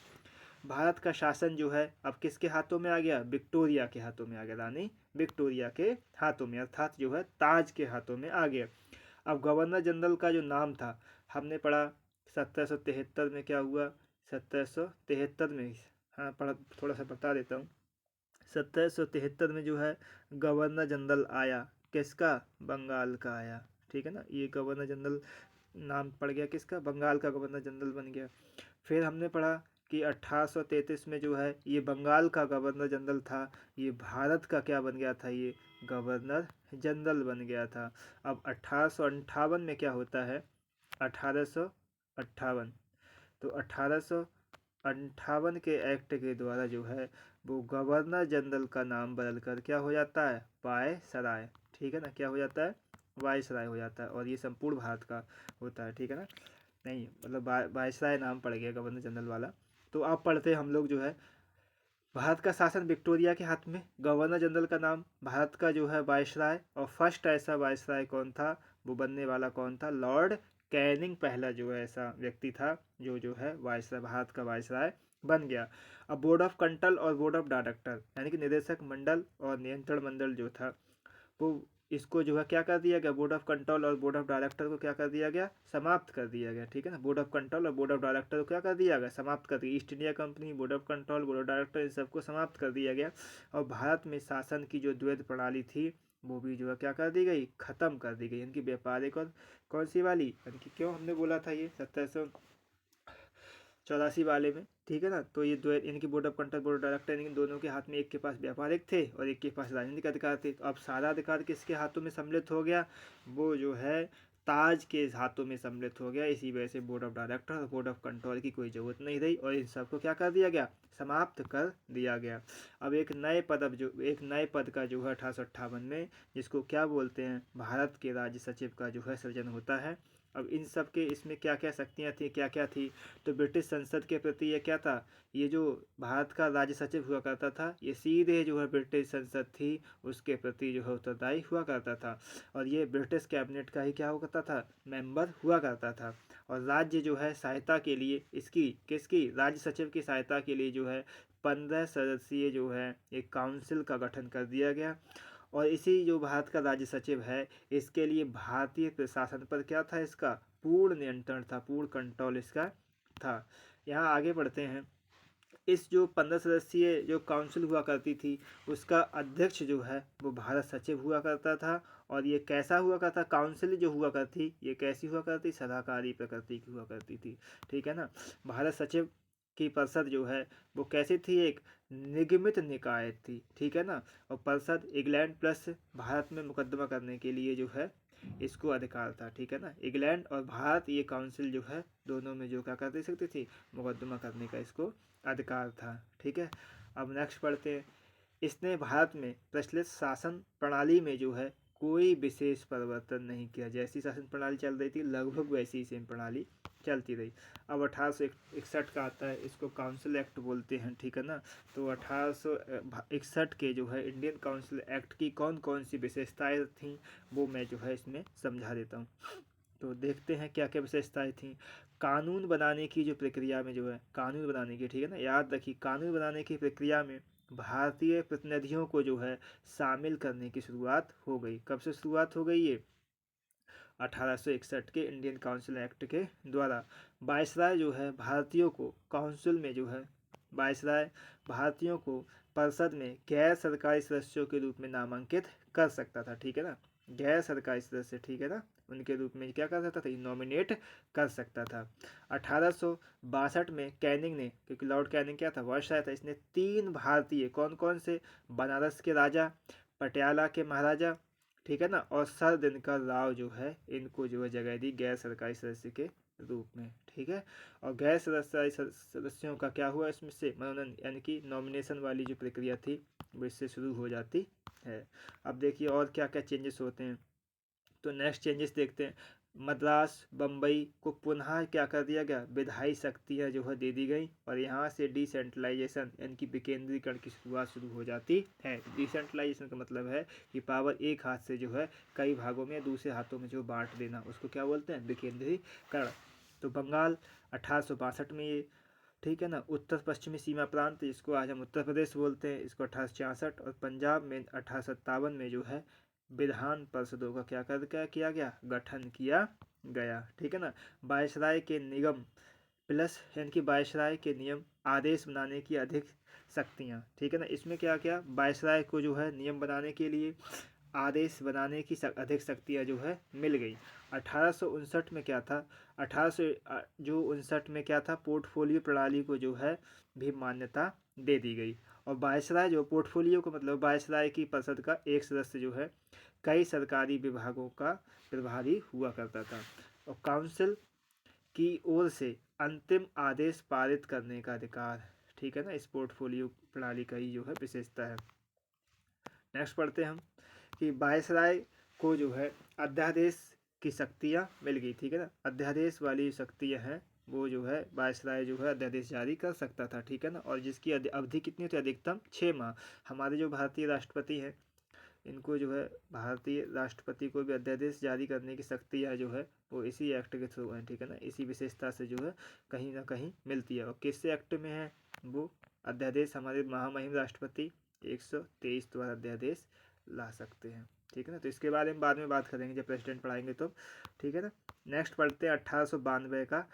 भारत का शासन जो है अब किसके हाथों में आ गया, विक्टोरिया के हाथों में आ गया, रानी विक्टोरिया के हाथों में, अर्थात जो है ताज के हाथों में आ गया। अब गवर्नर जनरल का जो नाम था, हमने पढ़ा 1773 में क्या हुआ, 1773 में, हाँ पढ़ा, थोड़ा सा बता देता हूँ। 1773 में जो है गवर्नर जनरल आया, किसका, बंगाल का आया, ठीक है ना। ये गवर्नर जनरल नाम पड़ गया किसका, बंगाल का गवर्नर जनरल बन गया। फिर हमने पढ़ा कि 1833 में जो है ये बंगाल का गवर्नर जनरल था, ये भारत का क्या बन गया था, ये गवर्नर जनरल बन गया था। अब 1858 में क्या होता है, 1858, तो 1858 के एक्ट के द्वारा जो है वो गवर्नर जनरल का नाम बदल कर क्या हो जाता है, वायसराय, ठीक है ना, क्या हो जाता है, वायसराय हो जाता है। और ये संपूर्ण भारत का होता है, ठीक है ना, नहीं मतलब वायसराय नाम पड़ गया गवर्नर जनरल वाला। तो अब पढ़ते हम लोग जो है, भारत का शासन विक्टोरिया के हाथ में, गवर्नर जनरल का नाम भारत का जो है वायसराय, और फर्स्ट ऐसा वायसराय कौन था, वो बनने वाला कौन था, लॉर्ड कैनिंग पहला जो है ऐसा व्यक्ति था जो है वायसराय, भारत का वायसराय बन गया। अब बोर्ड ऑफ कंट्रोल और बोर्ड ऑफ डायरेक्टर यानी कि निदेशक मंडल और नियंत्रण मंडल जो था वो इसको जो है क्या कर दिया गया, बोर्ड ऑफ कंट्रोल और बोर्ड ऑफ डायरेक्टर को क्या कर दिया गया, समाप्त कर दिया गया। ठीक है ना, बोर्ड ऑफ कंट्रोल और बोर्ड ऑफ डायरेक्टर को क्या कर दिया गया, समाप्त कर दिया। East India Company, board of control, board of director, इन सबको समाप्त कर दिया गया। और भारत में शासन की जो द्वैध प्रणाली थी वो भी जो है क्या कर दी गई, खत्म कर दी गई। इनकी व्यापारिक और कौन सी वाली, इनकी क्यों हमने बोला था ये 1784 वाले में। ठीक है ना, तो ये दो इनकी board of control, board of director, इन दोनों के हाथ में, एक के पास व्यापारिक थे और एक के पास राजनीतिक अधिकार थे। तो अब सारा अधिकार किसके हाथों में सम्मिलित हो गया, वो जो है ताज के हाथों में सम्मिलित हो गया। इसी वजह से बोर्ड ऑफ डायरेक्टर और बोर्ड ऑफ कंट्रोल की कोई ज़रूरत नहीं रही और इन सबको क्या कर दिया गया, समाप्त कर दिया गया। अब एक नए पद का जो है 1858 में, जिसको क्या बोलते हैं, भारत के राज्य सचिव का जो है सृजन होता है। अब इन सब के इसमें क्या क्या शक्तियाँ थी, क्या क्या थी, तो ब्रिटिश संसद के प्रति ये क्या था, ये जो भारत का राज्य सचिव हुआ करता था, ये सीधे जो है ब्रिटिश संसद थी उसके प्रति जो है उत्तरदायी हुआ करता था। और ये ब्रिटिश कैबिनेट का ही क्या हुआ करता था, मेंबर हुआ करता था। और राज्य जो है सहायता के लिए, इसकी किसकी, राज्य सचिव की सहायता के लिए जो है 15 सदस्यीय जो है एक काउंसिल का गठन कर दिया गया। और इसी जो भारत का राज्य सचिव है, इसके लिए भारतीय प्रशासन पर क्या था, इसका पूर्ण नियंत्रण था, पूर्ण कंट्रोल इसका था। यहाँ आगे बढ़ते हैं। इस जो 15 सदस्यीय जो काउंसिल हुआ करती थी, उसका अध्यक्ष जो है वो भारत सचिव हुआ करता था। और ये कैसा हुआ करता, काउंसिल जो हुआ करती, ये कैसी हुआ करती, सदाकारी प्रकृति की हुआ करती थी। ठीक है ना, भारत सचिव की परिषद जो है वो कैसी थी, एक निगमित निकाय थी। ठीक है ना, और परिषद इंग्लैंड प्लस भारत में मुकदमा करने के लिए जो है इसको अधिकार था। ठीक है ना, इंग्लैंड और भारत ये काउंसिल जो है दोनों में जो क्या कर सकती थी, मुकदमा करने का इसको अधिकार था। ठीक है, अब नेक्स्ट पढ़ते हैं। इसने भारत में प्रचलित शासन प्रणाली में जो है कोई विशेष परिवर्तन नहीं किया। जैसी शासन प्रणाली चल रही थी लगभग वैसी ही सेम प्रणाली चलती रही। अब 1861 का आता है, इसको काउंसिल एक्ट बोलते हैं। ठीक है ना, तो 1861 के जो है इंडियन काउंसिल एक्ट की कौन कौन सी विशेषताएं थीं वो मैं जो है इसमें समझा देता हूँ। तो देखते हैं क्या क्या विशेषताएं थी। कानून बनाने की जो प्रक्रिया में जो है, कानून बनाने की, ठीक है ना, याद रखिए, कानून बनाने की प्रक्रिया में भारतीय प्रतिनिधियों को जो है शामिल करने की शुरुआत हो गई। कब से शुरुआत हो गई ये, 1861 के इंडियन काउंसिल एक्ट के द्वारा। वायसराय जो है भारतीयों को काउंसिल में जो है, वायसराय भारतीयों को परिषद में गैर सरकारी सदस्यों के रूप में नामांकित कर सकता था। ठीक है ना, गैर सरकारी सदस्य, ठीक है ना, उनके रूप में क्या कर सकता था, नॉमिनेट कर सकता था। 1862 में कैनिंग ने, क्योंकि लॉर्ड कैनिंग क्या था, वायसराय था, इसने 3 भारतीय, कौन कौन से, बनारस के राजा, पटियाला के महाराजा, ठीक है ना, और सर दिनकर राव जो है, इनको जो है जगह दी गैर सरकारी सदस्य के रूप में। ठीक है, और गैर सरकारी सदस्यों का क्या हुआ, इसमें से मनोनयन यानी कि नॉमिनेशन वाली जो प्रक्रिया थी वो इससे शुरू हो जाती है। अब देखिए और क्या क्या चेंजेस होते हैं, तो नेक्स्ट चेंजेस देखते हैं। मद्रास, बम्बई को पुनः क्या कर दिया गया, विधायी शक्तियाँ जो है दे दी गई और यहाँ से डिसेंट्रलाइजेशन यानी कि विकेंद्रीकरण की शुरुआत शुरू हो जाती है। डिसेंट्रलाइजेशन का मतलब है कि पावर एक हाथ से जो है कई भागों में, दूसरे हाथों में जो बांट देना, उसको क्या बोलते हैं, विकेंद्रीकरण। तो बंगाल 1862 में ये, ठीक है ना, उत्तर पश्चिमी सीमा प्रांत, जिसको आज हम उत्तर प्रदेश बोलते हैं, इसको 1866, और पंजाब में 1857 में जो है विधान परिषदों का क्या किया गया, गठन किया गया। ठीक है ना, वायसराय के निगम प्लस यानी कि वायसराय के नियम आदेश बनाने की अधिक शक्तियाँ। ठीक है ना, इसमें क्या क्या, वायसराय को जो है नियम बनाने के लिए आदेश बनाने की अधिक शक्तियाँ जो है मिल गई। 1859 में क्या था, 1859 में क्या था, पोर्टफोलियो प्रणाली को जो है भी मान्यता दे दी गई। और वायसराय जो पोर्टफोलियो को मतलब वायसराय की परिषद का एक सदस्य जो है कई सरकारी विभागों का प्रभारी हुआ करता था। और काउंसिल की ओर से अंतिम आदेश पारित करने का अधिकार। ठीक है ना, इस पोर्टफोलियो प्रणाली का ही जो है विशेषता है। नेक्स्ट पढ़ते हैं हम कि वायसराय को जो है अध्यादेश की शक्तियाँ मिल गई। ठीक है ना, अध्यादेश वाली शक्तियाँ हैं वो जो है वायसराय जो है अध्यादेश जारी कर सकता था। ठीक है ना, और जिसकी अवधि कितनी होती है, अधिकतम 6 माह। हमारे जो भारतीय राष्ट्रपति हैं, इनको जो है भारतीय राष्ट्रपति को भी अध्यादेश जारी करने की शक्तियाँ जो है वो इसी एक्ट के थ्रू है। ठीक है ना, इसी विशेषता से जो है कहीं ना कहीं मिलती है। और किससे एक्ट में है वो अध्यादेश, हमारे महामहिम राष्ट्रपति 123 द्वारा अध्यादेश ला सकते हैं। ठीक है ना। तो इसके बारे में बाद में बात करेंगे जब प्रेसिडेंट पढ़ाएंगे तो, ठीक है ना। नेक्स्ट पढ़ते हैं 1892 का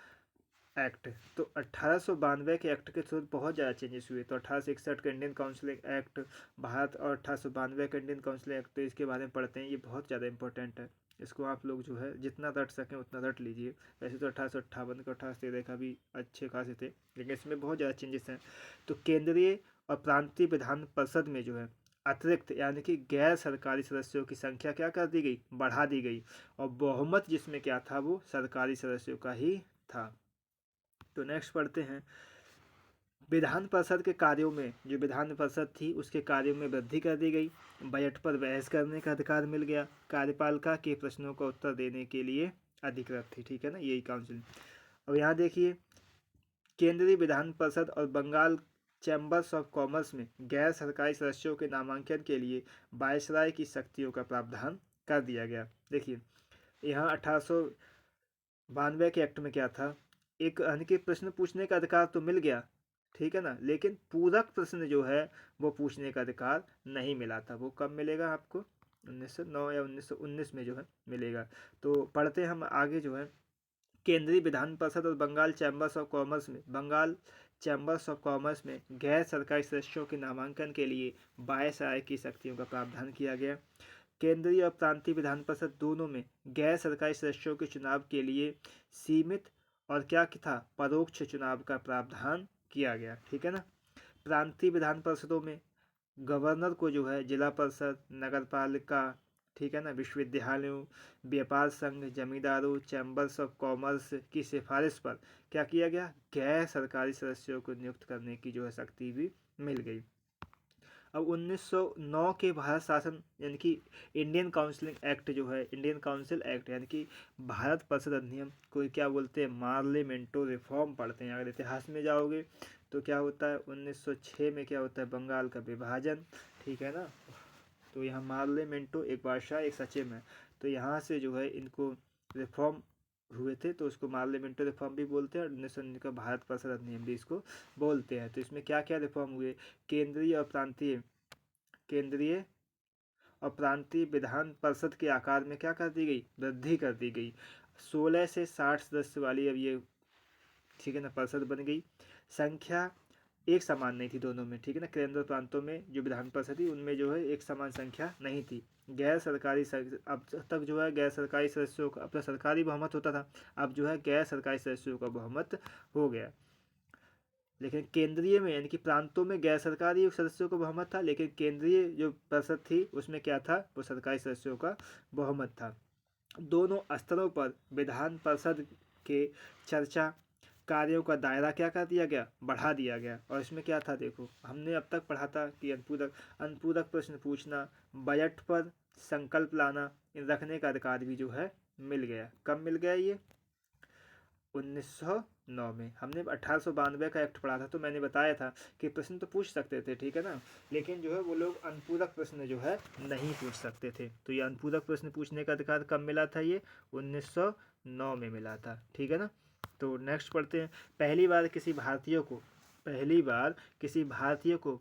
एक्ट। तो 1892 के एक्ट के थ्रू बहुत ज़्यादा चेंजेस हुए। तो 1861 का इंडियन काउंसिल एक्ट भारत और 1892 का इंडियन काउंसिल एक्ट, तो इसके बारे में पढ़ते हैं। ये बहुत ज़्यादा इंपॉर्टेंट है, इसको आप लोग जो है जितना रट सकें उतना रट लीजिए। वैसे तो 1858 का 1813 का भी अच्छे खासे थे, लेकिन इसमें बहुत ज़्यादा चेंजेस हैं। तो केंद्रीय और प्रांतीय विधान परिषद में जो है अतिरिक्त यानी कि गैर सरकारी सदस्यों की संख्या क्या कर दी गई, बढ़ा दी गई, और बहुमत जिसमें क्या था वो सरकारी सदस्यों का ही था। तो नेक्स्ट पढ़ते हैं विधान परिषद के कार्यों में, जो विधान परिषद थी उसके कार्यों में वृद्धि कर दी गई। बजट पर बहस करने का अधिकार मिल गया। कार्यपालिका के प्रश्नों का उत्तर देने के लिए अधिकृत थी, ठीक है ना, यही काउंसिल। अब यहाँ देखिए केंद्रीय विधान परिषद और बंगाल चैम्बर्स ऑफ कॉमर्स में गैर सरकारी सदस्यों के नामांकन के लिए वायसराय की शक्तियों का प्रावधान कर दिया गया। देखिए यहाँ 1892 के एक्ट में क्या था, एक यानी कि प्रश्न पूछने का अधिकार तो मिल गया, ठीक है ना, लेकिन पूरक प्रश्न जो है वो पूछने का अधिकार नहीं मिला था। वो कब मिलेगा आपको, 1909 या 1919 में जो है मिलेगा। तो पढ़ते हैं हम आगे जो है केंद्रीय विधान परिषद और बंगाल चैम्बर्स ऑफ कॉमर्स में, बंगाल चैम्बर्स ऑफ कॉमर्स में गैर सरकारी सदस्यों के नामांकन के लिए 22 आय की शक्तियों का प्रावधान किया गया। केंद्रीय और प्रांतीय विधान परिषद दोनों में गैर सरकारी सदस्यों के चुनाव के लिए सीमित और क्या था, परोक्ष चुनाव का प्रावधान किया गया, ठीक है ना। प्रांतीय विधान परिषदों में गवर्नर को जो है जिला परिषद, नगर पालिका, ठीक है ना, विश्वविद्यालयों, व्यापार संघ, जमींदारों, चैम्बर्स ऑफ कॉमर्स की सिफारिश पर क्या किया गया, गैर सरकारी सदस्यों को नियुक्त करने की जो है शक्ति भी मिल गई। अब 1909 के भारत शासन यानी कि इंडियन काउंसिलिंग एक्ट जो है, इंडियन काउंसिल एक्ट यानी कि भारत परिषद अधिनियम को क्या बोलते हैं, मार्लियामेंटो रिफॉर्म पढ़ते हैं। अगर इतिहास में जाओगे तो क्या होता है 1906 में क्या होता है, बंगाल का विभाजन, ठीक है ना। तो यहाँ मार्लियामेंटो एक बादशाह एक सचिव है, तो यहाँ से जो है इनको रिफॉर्म हुए थे, तो उसको मार्लियामेंटो रिफॉर्म भी बोलते हैं और 1919 का भारत परिषद अधिनियम भी इसको बोलते हैं। तो इसमें क्या क्या रिफॉर्म हुए, केंद्रीय और प्रांतीय विधान परिषद के आकार में क्या कर दी गई, वृद्धि कर दी गई। 16 से 60 सदस्य वाली अब ये, ठीक है ना, परिषद बन गई। संख्या एक समान नहीं थी दोनों में, ठीक है ना। केंद्र प्रांतों में जो विधान परिषद थी उनमें जो है एक समान संख्या नहीं थी। गैर सरकारी अब तक जो है गैर सरकारी सदस्यों का, अब तो सरकारी बहुमत होता था, अब जो है गैर सरकारी सदस्यों का बहुमत हो गया। लेकिन केंद्रीय में यानी कि प्रांतों में गैर सरकारी सदस्यों का बहुमत था, लेकिन केंद्रीय जो परिषद थी उसमें क्या था, वो सरकारी सदस्यों का बहुमत था। दोनों स्तरों पर विधान परिषद के चर्चा कार्यों का दायरा क्या कर दिया गया, बढ़ा दिया गया। और इसमें क्या था, देखो हमने अब तक पढ़ा था कि अनुपूरक प्रश्न पूछना, बजट पर संकल्प लाना, इन रखने का अधिकार भी जो है मिल गया। कब मिल गया ये, 1909 में। हमने 1892 का एक्ट पढ़ा था, तो मैंने बताया था कि प्रश्न तो पूछ सकते थे, ठीक है ना, लेकिन जो है वो लोग अनुपूरक प्रश्न जो है नहीं पूछ सकते थे। तो ये अनुपूरक प्रश्न पूछने का अधिकार कब मिला था, ये 1909 में मिला था, ठीक है ना। तो नेक्स्ट पढ़ते हैं पहली बार किसी भारतीय को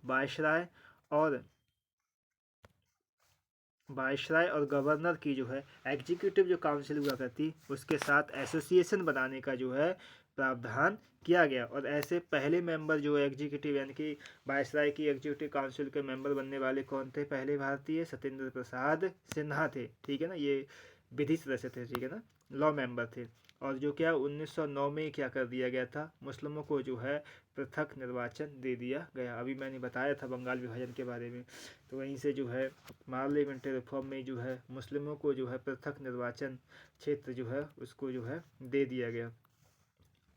वायसराय और गवर्नर की जो है एग्जीक्यूटिव जो काउंसिल हुआ करती उसके साथ एसोसिएशन बनाने का जो है प्रावधान किया गया। और ऐसे पहले मेंबर जो एग्जीक्यूटिव यानी कि वायसराय की एग्जीक्यूटिव काउंसिल के मेंबर बनने वाले कौन थे, पहले भारतीय सत्येंद्र प्रसाद सिन्हा थे, ठीक है ना। ये विधि सदस्य थे, ठीक है ना, लॉ मेंबर थे। और जो क्या 1909 में क्या कर दिया गया था, मुस्लिमों को जो है पृथक निर्वाचन दे दिया गया। अभी मैंने बताया था बंगाल विभाजन के बारे में, तो वहीं से जो है पार्लियामेंट्री रिफॉर्म में जो है मुस्लिमों को जो है पृथक निर्वाचन क्षेत्र जो है उसको जो है दे दिया गया।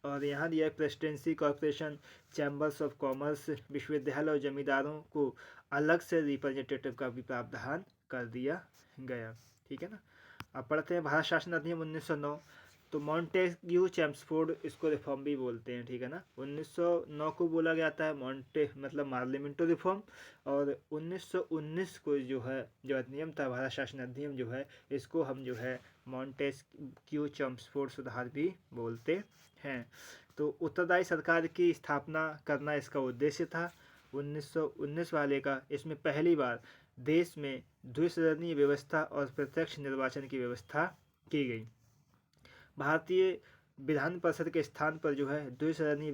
और यहाँ दिया presidency corporation, chambers of commerce, विश्वविद्यालय और जमींदारों को अलग से रिप्रेजेंटेटिव का भी प्रावधान कर दिया गया, ठीक है ना। अब पढ़ते हैं भारत शासन अधिनियम 1909। तो मॉन्टेग्यू चैम्सफोर्ड इसको रिफॉर्म भी बोलते हैं, ठीक है ना। 1909 को बोला जाता है मॉन्टे मतलब मार्लियामेंटो रिफॉर्म, और 1919 को जो है जो अधिनियम था भारत शासन अधिनियम जो है इसको हम जो है मॉन्टेग्यू चैम्सफोर्ड सुधार भी बोलते हैं। तो उत्तरदायी सरकार की स्थापना करना इसका उद्देश्य था 1919 वाले का। इसमें पहली बार देश में द्विसदनीय व्यवस्था और प्रत्यक्ष निर्वाचन की व्यवस्था की गई। भारतीय विधान परिषद के स्थान पर जो है द्विसदनीय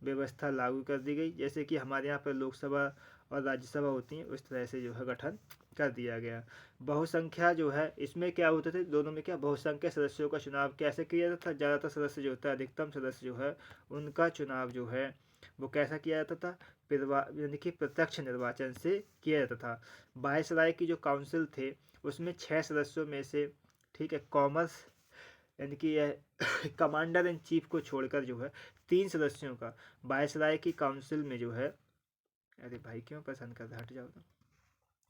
व्यवस्था लागू कर दी गई। जैसे कि हमारे यहाँ पर लोकसभा और राज्यसभा होती हैं, उस तरह से जो है गठन कर दिया गया। बहुसंख्या जो है, इसमें क्या होते थे दोनों में, क्या बहुसंख्यक सदस्यों का चुनाव कैसे किया जाता था। ज़्यादातर सदस्य जो होता है, अधिकतम सदस्य जो है, उनका चुनाव जो है वो कैसा किया जाता था, यानी कि प्रत्यक्ष निर्वाचन से किया जाता था। वायसराय की जो काउंसिल थे उसमें 6 सदस्यों में से, ठीक है, कॉमर्स यानी कि यह कमांडर इन चीफ को छोड़कर जो है 3 सदस्यों का वायसराय की काउंसिल में जो है, अरे भाई क्यों पसंद कर हट जाओ तो।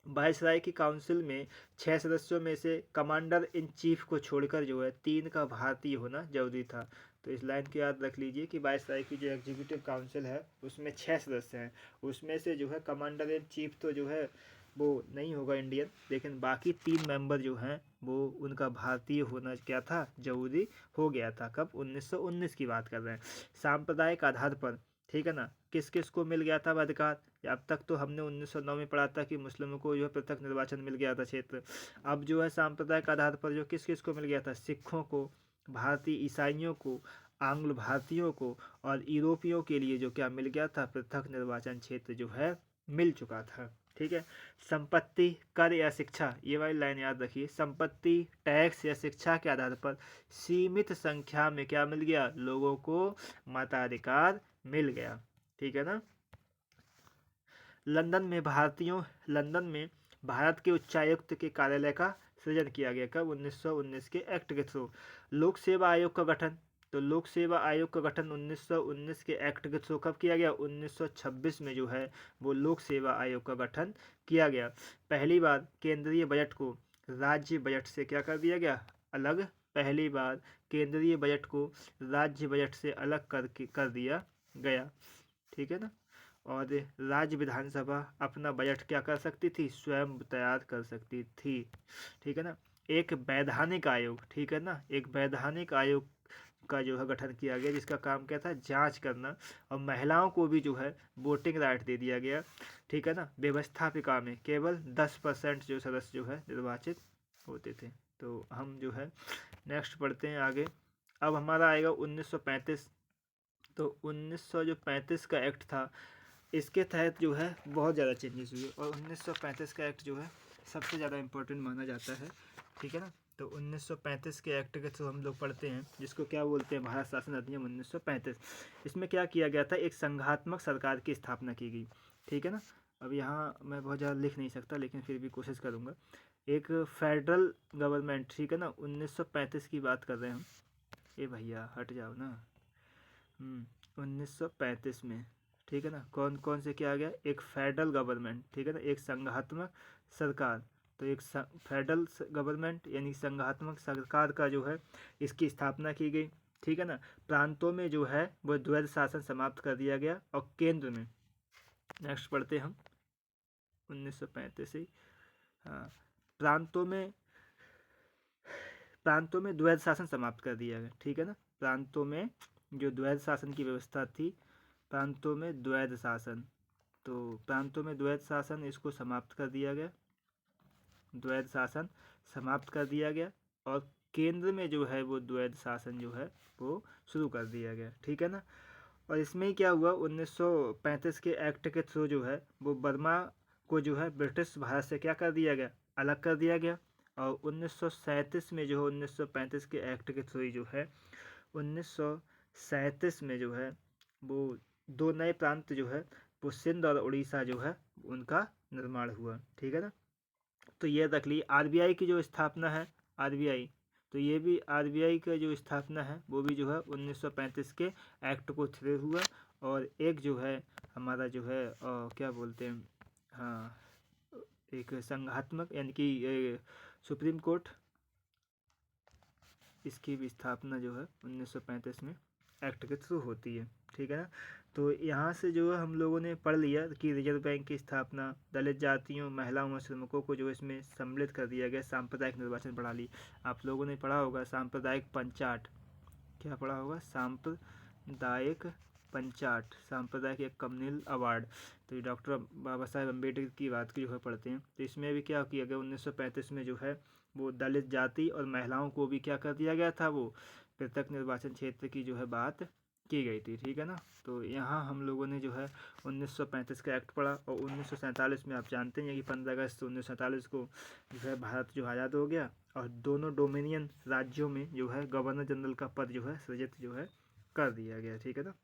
वायसराय की काउंसिल में 6 सदस्यों में से कमांडर इन चीफ को छोड़कर जो है 3 का भारतीय होना जरूरी था। तो इस लाइन को याद रख लीजिए कि वायसराय की जो एग्जीक्यूटिव काउंसिल है उसमें 6 सदस्य हैं, उसमें से जो है कमांडर इन चीफ तो जो है वो नहीं होगा इंडियन, लेकिन बाकी 3 मेंबर जो हैं वो उनका भारतीय होना क्या था, जरूरी हो गया था। कब, 1919 की बात कर रहे हैं। सांप्रदायिक आधार पर, ठीक है ना, किस किस को मिल गया था अधिकार। अब तक तो हमने 1909 में पढ़ा था कि मुस्लिमों को जो है पृथक निर्वाचन मिल गया था क्षेत्र। अब जो है सांप्रदायिक आधार पर जो किस किस को मिल गया था, सिखों को, भारतीय ईसाइयों को, आंग्ल भारतीयों को और यूरोपियों के लिए जो क्या मिल गया था, पृथक निर्वाचन क्षेत्र जो है मिल चुका था। ठीक है। संपत्ति, कर या शिक्षा, ये वाली लाइन याद रखिए। संपत्ति, टैक्स या शिक्षा के आधार पर सीमित संख्या में क्या मिल गया, लोगों को मताधिकार मिल गया। ठीक है ना। लंदन में भारत के उच्चायुक्त के कार्यालय का सृजन किया गया। कब, 1919 के एक्ट के थ्रू। लोक सेवा आयोग का गठन, तो लोक सेवा आयोग का गठन 1919 के एक्ट के थ्रू कब किया गया, 1926 में जो है वो लोक सेवा आयोग का गठन किया गया। पहली बार केंद्रीय बजट को राज्य बजट से क्या कर दिया गया, अलग। पहली बार केंद्रीय बजट को राज्य बजट से अलग कर दिया गया। ठीक है ना। और राज्य विधानसभा अपना बजट क्या कर सकती थी, स्वयं तैयार कर सकती थी। ठीक है ना। एक वैधानिक आयोग, ठीक है ना, एक वैधानिक आयोग का जो है गठन किया गया, जिसका काम क्या था, जांच करना। और महिलाओं को भी जो है वोटिंग राइट दे दिया गया। ठीक है ना। व्यवस्थापिका में केवल 10% जो सदस्य जो है निर्वाचित होते थे। तो हम जो है नेक्स्ट पढ़ते हैं आगे। अब हमारा आएगा 1935। तो 1935 का एक्ट था, इसके तहत जो है बहुत ज़्यादा चेंजेस हुए और 1935 का एक्ट जो है सबसे ज़्यादा इम्पोर्टेंट माना जाता है। ठीक है ना। तो 1935 के एक्ट के थ्रू हम लोग पढ़ते हैं, जिसको क्या बोलते हैं, भारत शासन अधिनियम 1935। इसमें क्या किया गया था, एक संघात्मक सरकार की स्थापना की गई। ठीक है ना। अब यहाँ मैं बहुत ज़्यादा लिख नहीं सकता, लेकिन फिर भी कोशिश करूँगा। एक फेडरल गवर्नमेंट, ठीक है ना, 1935 की बात कर रहे हैं हम। ए भैया हट जाओ ना। 1935 में, ठीक है ना, कौन कौन से क्या आ गया, एक फेडरल गवर्नमेंट, ठीक है ना, एक संघात्मक सरकार। तो एक फेडरल गवर्नमेंट यानी संघात्मक सरकार का जो है इसकी स्थापना की गई। ठीक है ना। प्रांतों में जो है वो द्वैध शासन समाप्त कर दिया गया और केंद्र में, नेक्स्ट पढ़ते हम 1935 से। हाँ, प्रांतों में द्वैध शासन समाप्त कर दिया गया। ठीक है ना। प्रांतों में जो द्वैध शासन की व्यवस्था थी, प्रांतों में द्वैध शासन, तो प्रांतों में द्वैध शासन इसको समाप्त कर दिया गया, द्वैध शासन समाप्त कर दिया गया। और केंद्र में जो है वो द्वैध शासन जो है वो शुरू कर दिया गया। ठीक है ना। और इसमें क्या हुआ, 1935 के एक्ट के थ्रू जो है वो बर्मा को जो है ब्रिटिश भारत से क्या कर दिया गया, अलग कर दिया गया। और 1937 में जो है 1935 के एक्ट के थ्रू जो है 1937 में जो है वो 2 नए प्रांत जो है वो सिंध और उड़ीसा जो है उनका निर्माण हुआ। ठीक है ना। तो ये रख ली। आरबीआई की जो स्थापना है, आरबीआई, तो ये भी आरबीआई का जो स्थापना है वो भी जो है 1935 के एक्ट को थ्रू हुआ। और एक जो है हमारा जो है क्या बोलते हैं, हाँ, एक संघात्मक यानी कि सुप्रीम कोर्ट, इसकी भी स्थापना जो है 1935 में एक्ट के थ्रू होती है। ठीक है ना। तो यहाँ से जो है हम लोगों ने पढ़ लिया कि रिजर्व बैंक की स्थापना, दलित जातियों, महिलाओं और श्रमिकों को जो इसमें सम्मिलित कर दिया गया, सांप्रदायिक निर्वाचन प्रणाली। आप लोगों ने पढ़ा होगा सांप्रदायिक पंचाट, क्या पढ़ा होगा, सांप्रदायिक पंचाट सांप्रदायिक एक कम्युनल अवार्ड। तो ये डॉक्टर बाबा साहेब अम्बेडकर की बात की जो है पढ़ते हैं। तो इसमें भी क्या किया गया 1935 में जो है वो दलित जाति और महिलाओं को भी क्या कर दिया गया था, वो पृथक निर्वाचन क्षेत्र की जो है बात की गई थी, ठीक है ना। तो यहाँ हम लोगों ने जो है 1935 का एक्ट पढ़ा। और 1947 में आप जानते हैं कि 15 अगस्त 1947 को जो है भारत जो आज़ाद हो गया और दोनों डोमिनियन राज्यों में जो है गवर्नर जनरल का पद जो है सृजित जो है कर दिया गया, ठीक है ना।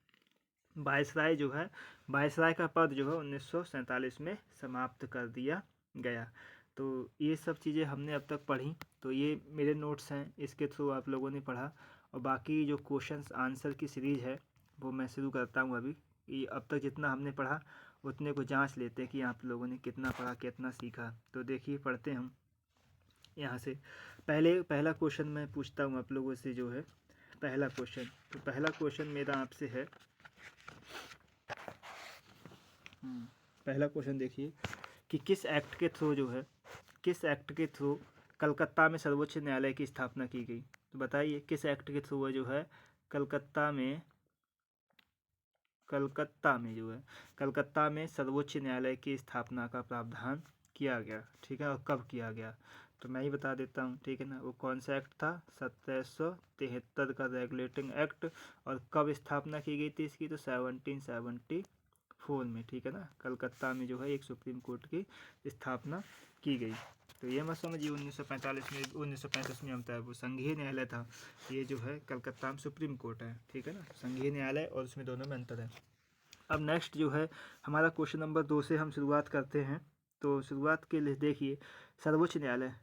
वायसराय जो है, वायसराय का पद जो है 1947 में समाप्त कर दिया गया। तो ये सब चीज़ें हमने अब तक पढ़ी। तो ये मेरे नोट्स हैं, इसके थ्रू आप लोगों ने पढ़ा। और बाकी जो क्वेश्चंस आंसर की सीरीज़ है वो मैं शुरू करता हूँ अभी। ये अब तक जितना हमने पढ़ा उतने को जांच लेते हैं कि आप लोगों ने कितना पढ़ा, कितना सीखा। तो देखिए पढ़ते हैं हम यहाँ से। पहला क्वेश्चन मैं पूछता हूँ आप लोगों से जो है पहला क्वेश्चन। तो पहला क्वेश्चन मेरा आपसे है, पहला क्वेश्चन देखिए कि किस एक्ट के थ्रू जो है, किस एक्ट के थ्रू कलकत्ता में सर्वोच्च न्यायालय की स्थापना की गई। तो बताइए किस एक्ट के थ्रू जो है कलकत्ता में कलकत्ता में सर्वोच्च न्यायालय की स्थापना का प्रावधान किया गया, ठीक है। और कब किया गया तो मैं ही बता देता हूँ, ठीक है ना। वो कौन सा एक्ट था, 1773 का रेगुलेटिंग एक्ट। और कब स्थापना की गई थी इसकी, तो 1774 में, ठीक है ना। कलकत्ता में जो है एक सुप्रीम कोर्ट की स्थापना की गई। तो ये मत समझिए 1945 में 1935 में होता है वो संघीय न्यायालय था। ये जो है कलकत्ता में सुप्रीम कोर्ट है, ठीक है ना। संघीय न्यायालय और उसमें दोनों में अंतर है। अब नेक्स्ट जो है हमारा क्वेश्चन नंबर 2 से हम शुरुआत करते हैं। तो शुरुआत के लिए देखिए सर्वोच्च न्यायालय,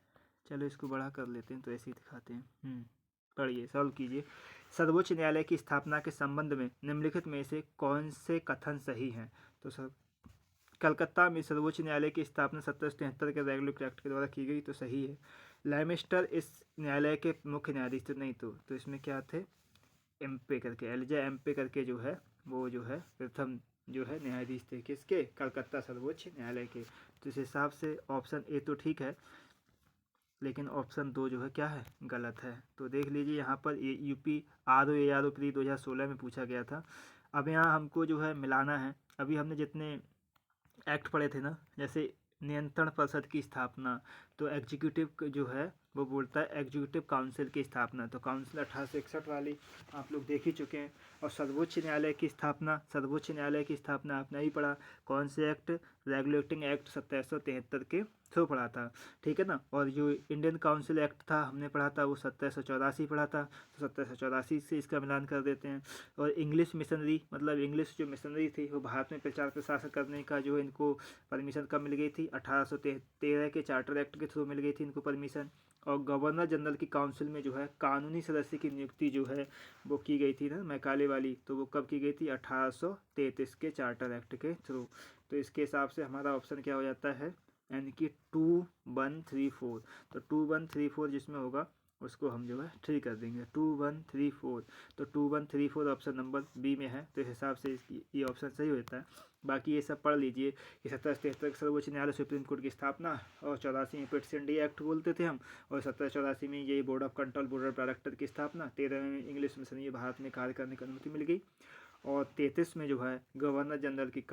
चलो इसको बड़ा कर लेते हैं तो ऐसे ही दिखाते हैं। पढ़िए, सॉल्व कीजिए। सर्वोच्च न्यायालय की स्थापना के संबंध में निम्नलिखित में से कौन से कथन सही हैं। तो सर कलकत्ता में सर्वोच्च न्यायालय की स्थापना 1773 के रेगुलेटिंग एक्ट के द्वारा की गई, तो सही है। लेमिस्टर इस न्यायालय के मुख्य न्यायाधीश तो नहीं, तो इसमें क्या थे, एमपे करके, एलिजा एमपे करके जो है वो जो है प्रथम जो है न्यायाधीश थे किसके, कलकत्ता सर्वोच्च न्यायालय के। तो इस हिसाब से ऑप्शन ए तो ठीक है, लेकिन ऑप्शन 2 जो है क्या है, गलत है। तो देख लीजिए यहाँ पर ये यूपी आर ओ प्री 2016 में पूछा गया था। अब यहाँ हमको जो है मिलाना है। अभी हमने जितने एक्ट पढ़े थे ना, जैसे नियंत्रण परिषद की स्थापना, तो एग्जीक्यूटिव जो है वो बोलता है एग्जीक्यूटिव काउंसिल की स्थापना। तो काउंसिल 1861 वाली आप लोग देख ही चुके हैं। और सर्वोच्च न्यायालय की स्थापना आपने ही पढ़ा, कौन से एक्ट, रेगुलेटिंग एक्ट 1773 के थ्रू पढ़ा था, ठीक है ना। और जो इंडियन काउंसिल एक्ट था हमने पढ़ा था वो 1784 पढ़ा था। तो 1784 से इसका मिलान कर देते हैं। और इंग्लिश मिशनरी, मतलब इंग्लिश जो मिशनरी थी वो भारत में प्रचार प्रसार करने का जो इनको परमिशन कब मिल गई थी, 1813 के चार्टर एक्ट के थ्रू मिल गई थी इनको परमिशन। और गवर्नर जनरल की काउंसिल में जो है कानूनी सदस्य की नियुक्ति जो है वो की गई थी ना, मैकाले वाली, तो वो कब की गई थी, 1833 के चार्टर एक्ट के थ्रू। तो इसके हिसाब से हमारा ऑप्शन क्या हो जाता है, यानी कि 2134। तो 2134 जिसमें होगा उसको हम जो है 3 कर देंगे, 2134। तो 2134 ऑप्शन नंबर बी में है। तो इस हिसाब से ये ऑप्शन सही होता है। बाकी ये सब पढ़ लीजिए कि 1773 सर्वोच्च न्यायालय सुप्रीम कोर्ट की स्थापना, और 84 में पिट्स इंडिया एक्ट बोलते थे हम, और 1784 में यही board of control board of director की स्थापना, 13 में इंग्लिश मिशनरी भारत में कार्य करने की अनुमति मिल गई, और 33 में जो है गवर्नर जनरल की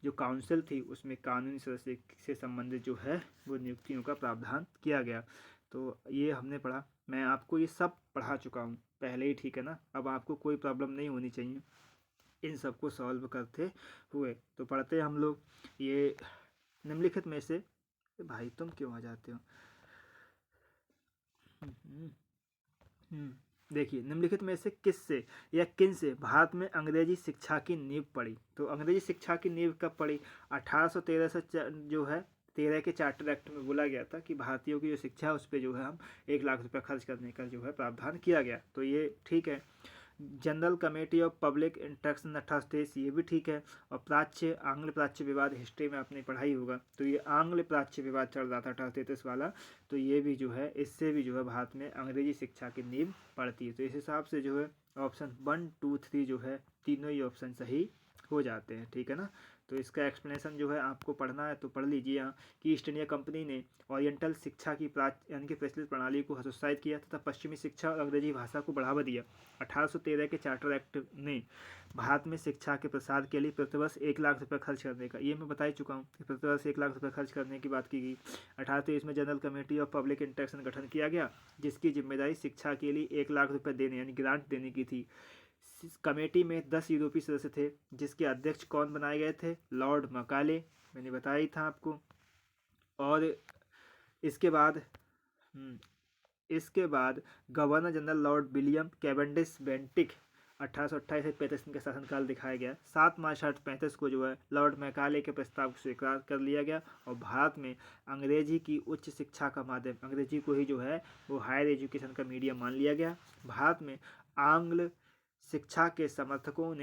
जो काउंसिल थी उसमें कानूनी सदस्य से संबंधित जो है वो नियुक्तियों का प्रावधान किया गया। तो ये हमने पढ़ा, मैं आपको ये सब पढ़ा चुका हूँ पहले ही, ठीक है ना। अब आपको कोई प्रॉब्लम नहीं होनी चाहिए इन सबको सॉल्व करते हुए। तो पढ़ते हम लोग ये निम्नलिखित में से, भाई तुम क्यों आ जाते हो, देखिए निम्नलिखित में से किससे या किन से भारत में अंग्रेजी शिक्षा की नींव पड़ी। तो अंग्रेजी शिक्षा की नींव कब पड़ी, 1813 से जो है 13 के चार्टर एक्ट में बोला गया था कि भारतीयों की जो शिक्षा है उस पर जो है हम 1 लाख रुपये खर्च करने का जो है प्रावधान किया गया। तो ये ठीक है। General committee of public instruction 1823, ये भी ठीक है। और प्राच्य आंग्ल प्राच्य विवाद, हिस्ट्री में आपने पढ़ाई होगा, तो ये आंग्ल प्राच्य विवाद चल रहा था 1833 वाला, तो ये भी जो है इससे भी जो है भारत में अंग्रेजी शिक्षा की नींव पड़ती है। तो इस हिसाब से जो है ऑप्शन 1, 2, 3 जो है तीनों ही ऑप्शन सही हो जाते हैं, ठीक है ना। तो इसका एक्सप्लेनेशन जो है आपको पढ़ना है तो पढ़ लीजिए यहाँ कि ईस्ट इंडिया कंपनी ने ओरिएंटल शिक्षा की यानी कि प्रचलित प्रणाली को हतोत्साहित किया तथा पश्चिमी शिक्षा और अंग्रेजी भाषा को बढ़ावा दिया। 1813 के चार्टर एक्ट ने भारत में शिक्षा के प्रसार के लिए प्रतिवर्ष 1 लाख रुपये खर्च करने का, ये मैं बता ही चुका हूँ कि प्रतिवर्ष 1 लाख रुपये खर्च करने की बात की गई। 1823 में general committee of public interaction गठन किया गया, जिसकी जिम्मेदारी शिक्षा के लिए 1 लाख रुपये देने यानी ग्रांट देने की थी। कमेटी में 10 यूरोपीय सदस्य थे, जिसके अध्यक्ष कौन बनाए गए थे? लॉर्ड मकाले, मैंने बताया ही था आपको। और इसके बाद governor general Lord William Cavendish Bentinck 1828 से 35 का शासनकाल दिखाया गया। 7 मार्च 1835 को जो है लॉर्ड मैकाले के प्रस्ताव को स्वीकार कर लिया गया और भारत में अंग्रेजी की उच्च शिक्षा का माध्यम, अंग्रेजी को ही जो है वो हायर एजुकेशन का मीडियम मान लिया गया। भारत में आंग्ल शिक्षा के समर्थकों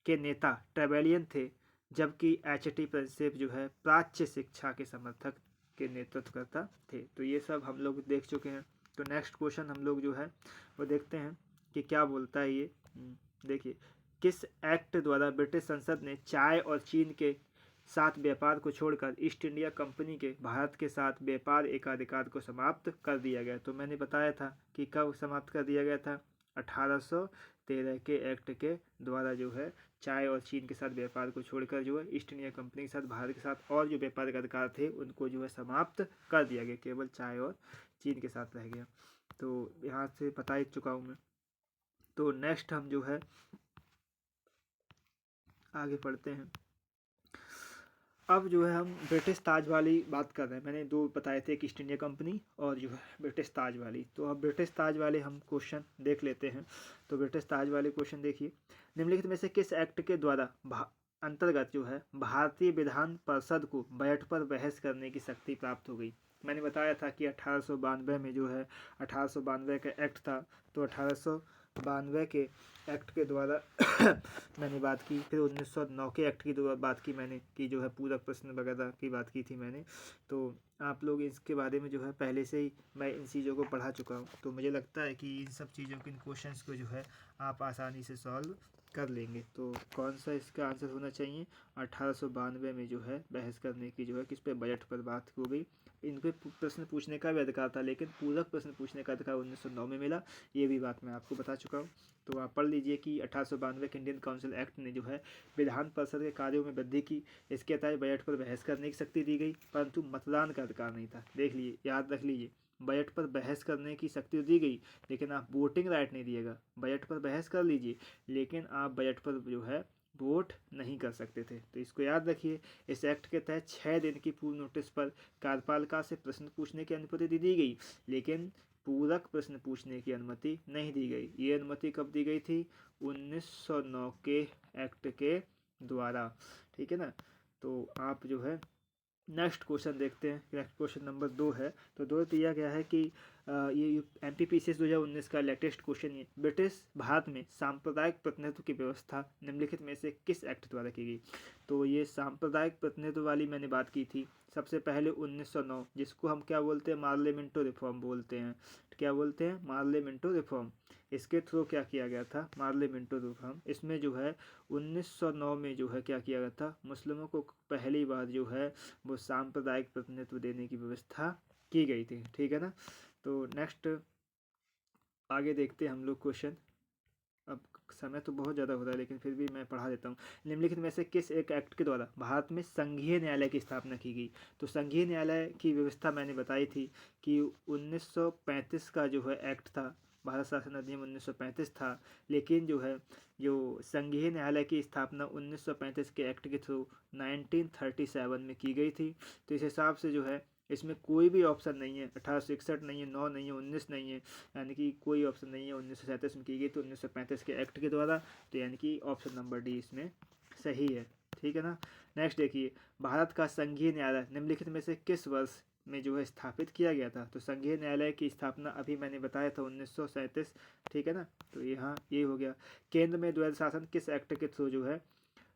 के नेता ट्रेवेलियन थे, जबकि एच.टी. प्रिंसेप जो है प्राच्य शिक्षा के समर्थक के नेतृत्व करता थे। तो ये सब हम लोग देख चुके हैं। तो नेक्स्ट क्वेश्चन हम लोग जो है वो देखते हैं कि क्या बोलता है ये। देखिए, किस एक्ट द्वारा ब्रिटिश संसद ने चाय और चीन के साथ व्यापार को छोड़कर ईस्ट इंडिया कंपनी के भारत के साथ व्यापार एकाधिकार को समाप्त कर दिया गया? तो मैंने बताया था कि कब समाप्त कर दिया गया था। 1813 के एक्ट के द्वारा जो है चाय और चीन के साथ व्यापार को छोड़कर जो है ईस्ट इंडिया कंपनी के साथ भारत के साथ और जो व्यापार के अधिकार थे उनको जो है समाप्त कर दिया गया, केवल चाय और चीन के साथ रह गया। तो यहाँ से बता ही चुका हूँ मैं। तो नेक्स्ट हम जो है आगे पढ़ते हैं। अब जो है हम ब्रिटिश ताज वाली बात कर रहे हैं। मैंने 2 बताए थे, एक ईस्ट इंडिया कंपनी और जो है ब्रिटिश ताज वाली। तो अब ब्रिटिश ताज वाले हम क्वेश्चन देख लेते हैं। तो ब्रिटिश ताज वाले क्वेश्चन देखिए, निम्नलिखित में से किस एक्ट के द्वारा अंतर्गत जो है भारतीय विधान परिषद को बजट पर बहस करने की शक्ति प्राप्त हो गई? मैंने बताया था कि 1892 में जो है 1892 का एक्ट था। तो 1892 के एक्ट के द्वारा मैंने बात की। फिर 1909 के एक्ट की बात की मैंने, कि जो है पूरक प्रश्न वगैरह की बात की थी मैंने। तो आप लोग इसके बारे में जो है पहले से ही मैं इन चीज़ों को पढ़ा चुका हूँ। तो मुझे लगता है कि इन सब चीज़ों के, इन क्वेश्चंस को जो है आप आसानी से सॉल्व कर लेंगे। तो कौन सा इसका आंसर होना चाहिए? 1892 में जो है बहस करने की जो है किस पे, बजट पर बात हो गई। इन पे प्रश्न पूछने का भी अधिकार था, लेकिन पूरक प्रश्न पूछने का अधिकार 1909 में मिला। ये भी बात मैं आपको बता चुका हूँ। तो आप पढ़ लीजिए कि 1892 के इंडियन काउंसिल एक्ट ने जो है विधान परिषद के कार्यों में वृद्धि की। इसके तहत बजट पर बहस करने की शक्ति दी गई, परंतु मतदान का अधिकार नहीं था। देख लीजिए, याद रख लीजिए, बजट पर बहस करने की शक्ति दी गई, लेकिन आप वोटिंग राइट नहीं दिएगा। बजट पर बहस कर लीजिए, लेकिन आप बजट पर जो है वोट नहीं कर सकते थे। तो इसको याद रखिए। इस एक्ट के तहत 6 दिन की पूर्व नोटिस पर कार्यपालिका से प्रश्न पूछने की अनुमति दी गई, लेकिन पूरक प्रश्न पूछने की अनुमति नहीं दी गई। ये अनुमति कब दी गई थी? 1909 के एक्ट के द्वारा, ठीक है ना। तो आप जो है नेक्स्ट क्वेश्चन देखते हैं। नेक्स्ट क्वेश्चन नंबर 2 है। तो 2 दिया गया है कि ये MPPCS 2019 का लेटेस्ट क्वेश्चन है, ब्रिटिश भारत में सांप्रदायिक प्रतिनिधित्व की व्यवस्था निम्नलिखित में से किस एक्ट द्वारा की गई? तो ये सांप्रदायिक प्रतिनिधित्व वाली मैंने बात की थी। सबसे पहले 1909, जिसको हम क्या बोलते हैं? पार्लियामेंटो रिफॉर्म बोलते हैं। क्या बोलते हैं? पार्लियामेंटो रिफॉर्म। इसके थ्रू क्या किया गया था? पार्लियामेंटो रिफॉर्म। इसमें जो है 1909 में जो है क्या किया गया था? मुस्लिमों को पहली बार जो है वो सांप्रदायिक प्रतिनिधित्व देने की व्यवस्था की गई थी, ठीक है ना। तो नेक्स्ट आगे देखते हैं हम लोग क्वेश्चन। अब समय तो बहुत ज़्यादा हो रहा है, लेकिन फिर भी मैं पढ़ा देता हूँ। निम्नलिखित में से किस एक एक्ट के द्वारा भारत में संघीय न्यायालय की स्थापना की गई? तो संघीय न्यायालय की व्यवस्था मैंने बताई थी कि 1935 का जो है एक्ट था, भारत शासन अधिनियम 1935 था। लेकिन जो है जो संघीय न्यायालय की स्थापना 1935 के एक्ट के थ्रू 1937 में की गई थी। तो इस हिसाब से जो है इसमें कोई भी ऑप्शन नहीं है। 1861 नहीं है, 9 नहीं है, 19 नहीं है, यानी कि कोई ऑप्शन नहीं है। 1937 में की गई तो 1935 के एक्ट के द्वारा, तो यानी कि ऑप्शन नंबर डी इसमें सही है, ठीक है ना। नेक्स्ट देखिए, भारत का संघीय न्यायालय निम्नलिखित में से किस वर्ष में जो है स्थापित किया गया था? तो संघीय न्यायालय की स्थापना अभी मैंने बताया था 1937, ठीक है ना। तो यहाँ ये हो गया। केंद्र में द्वैध शासन किस एक्ट के थ्रू जो है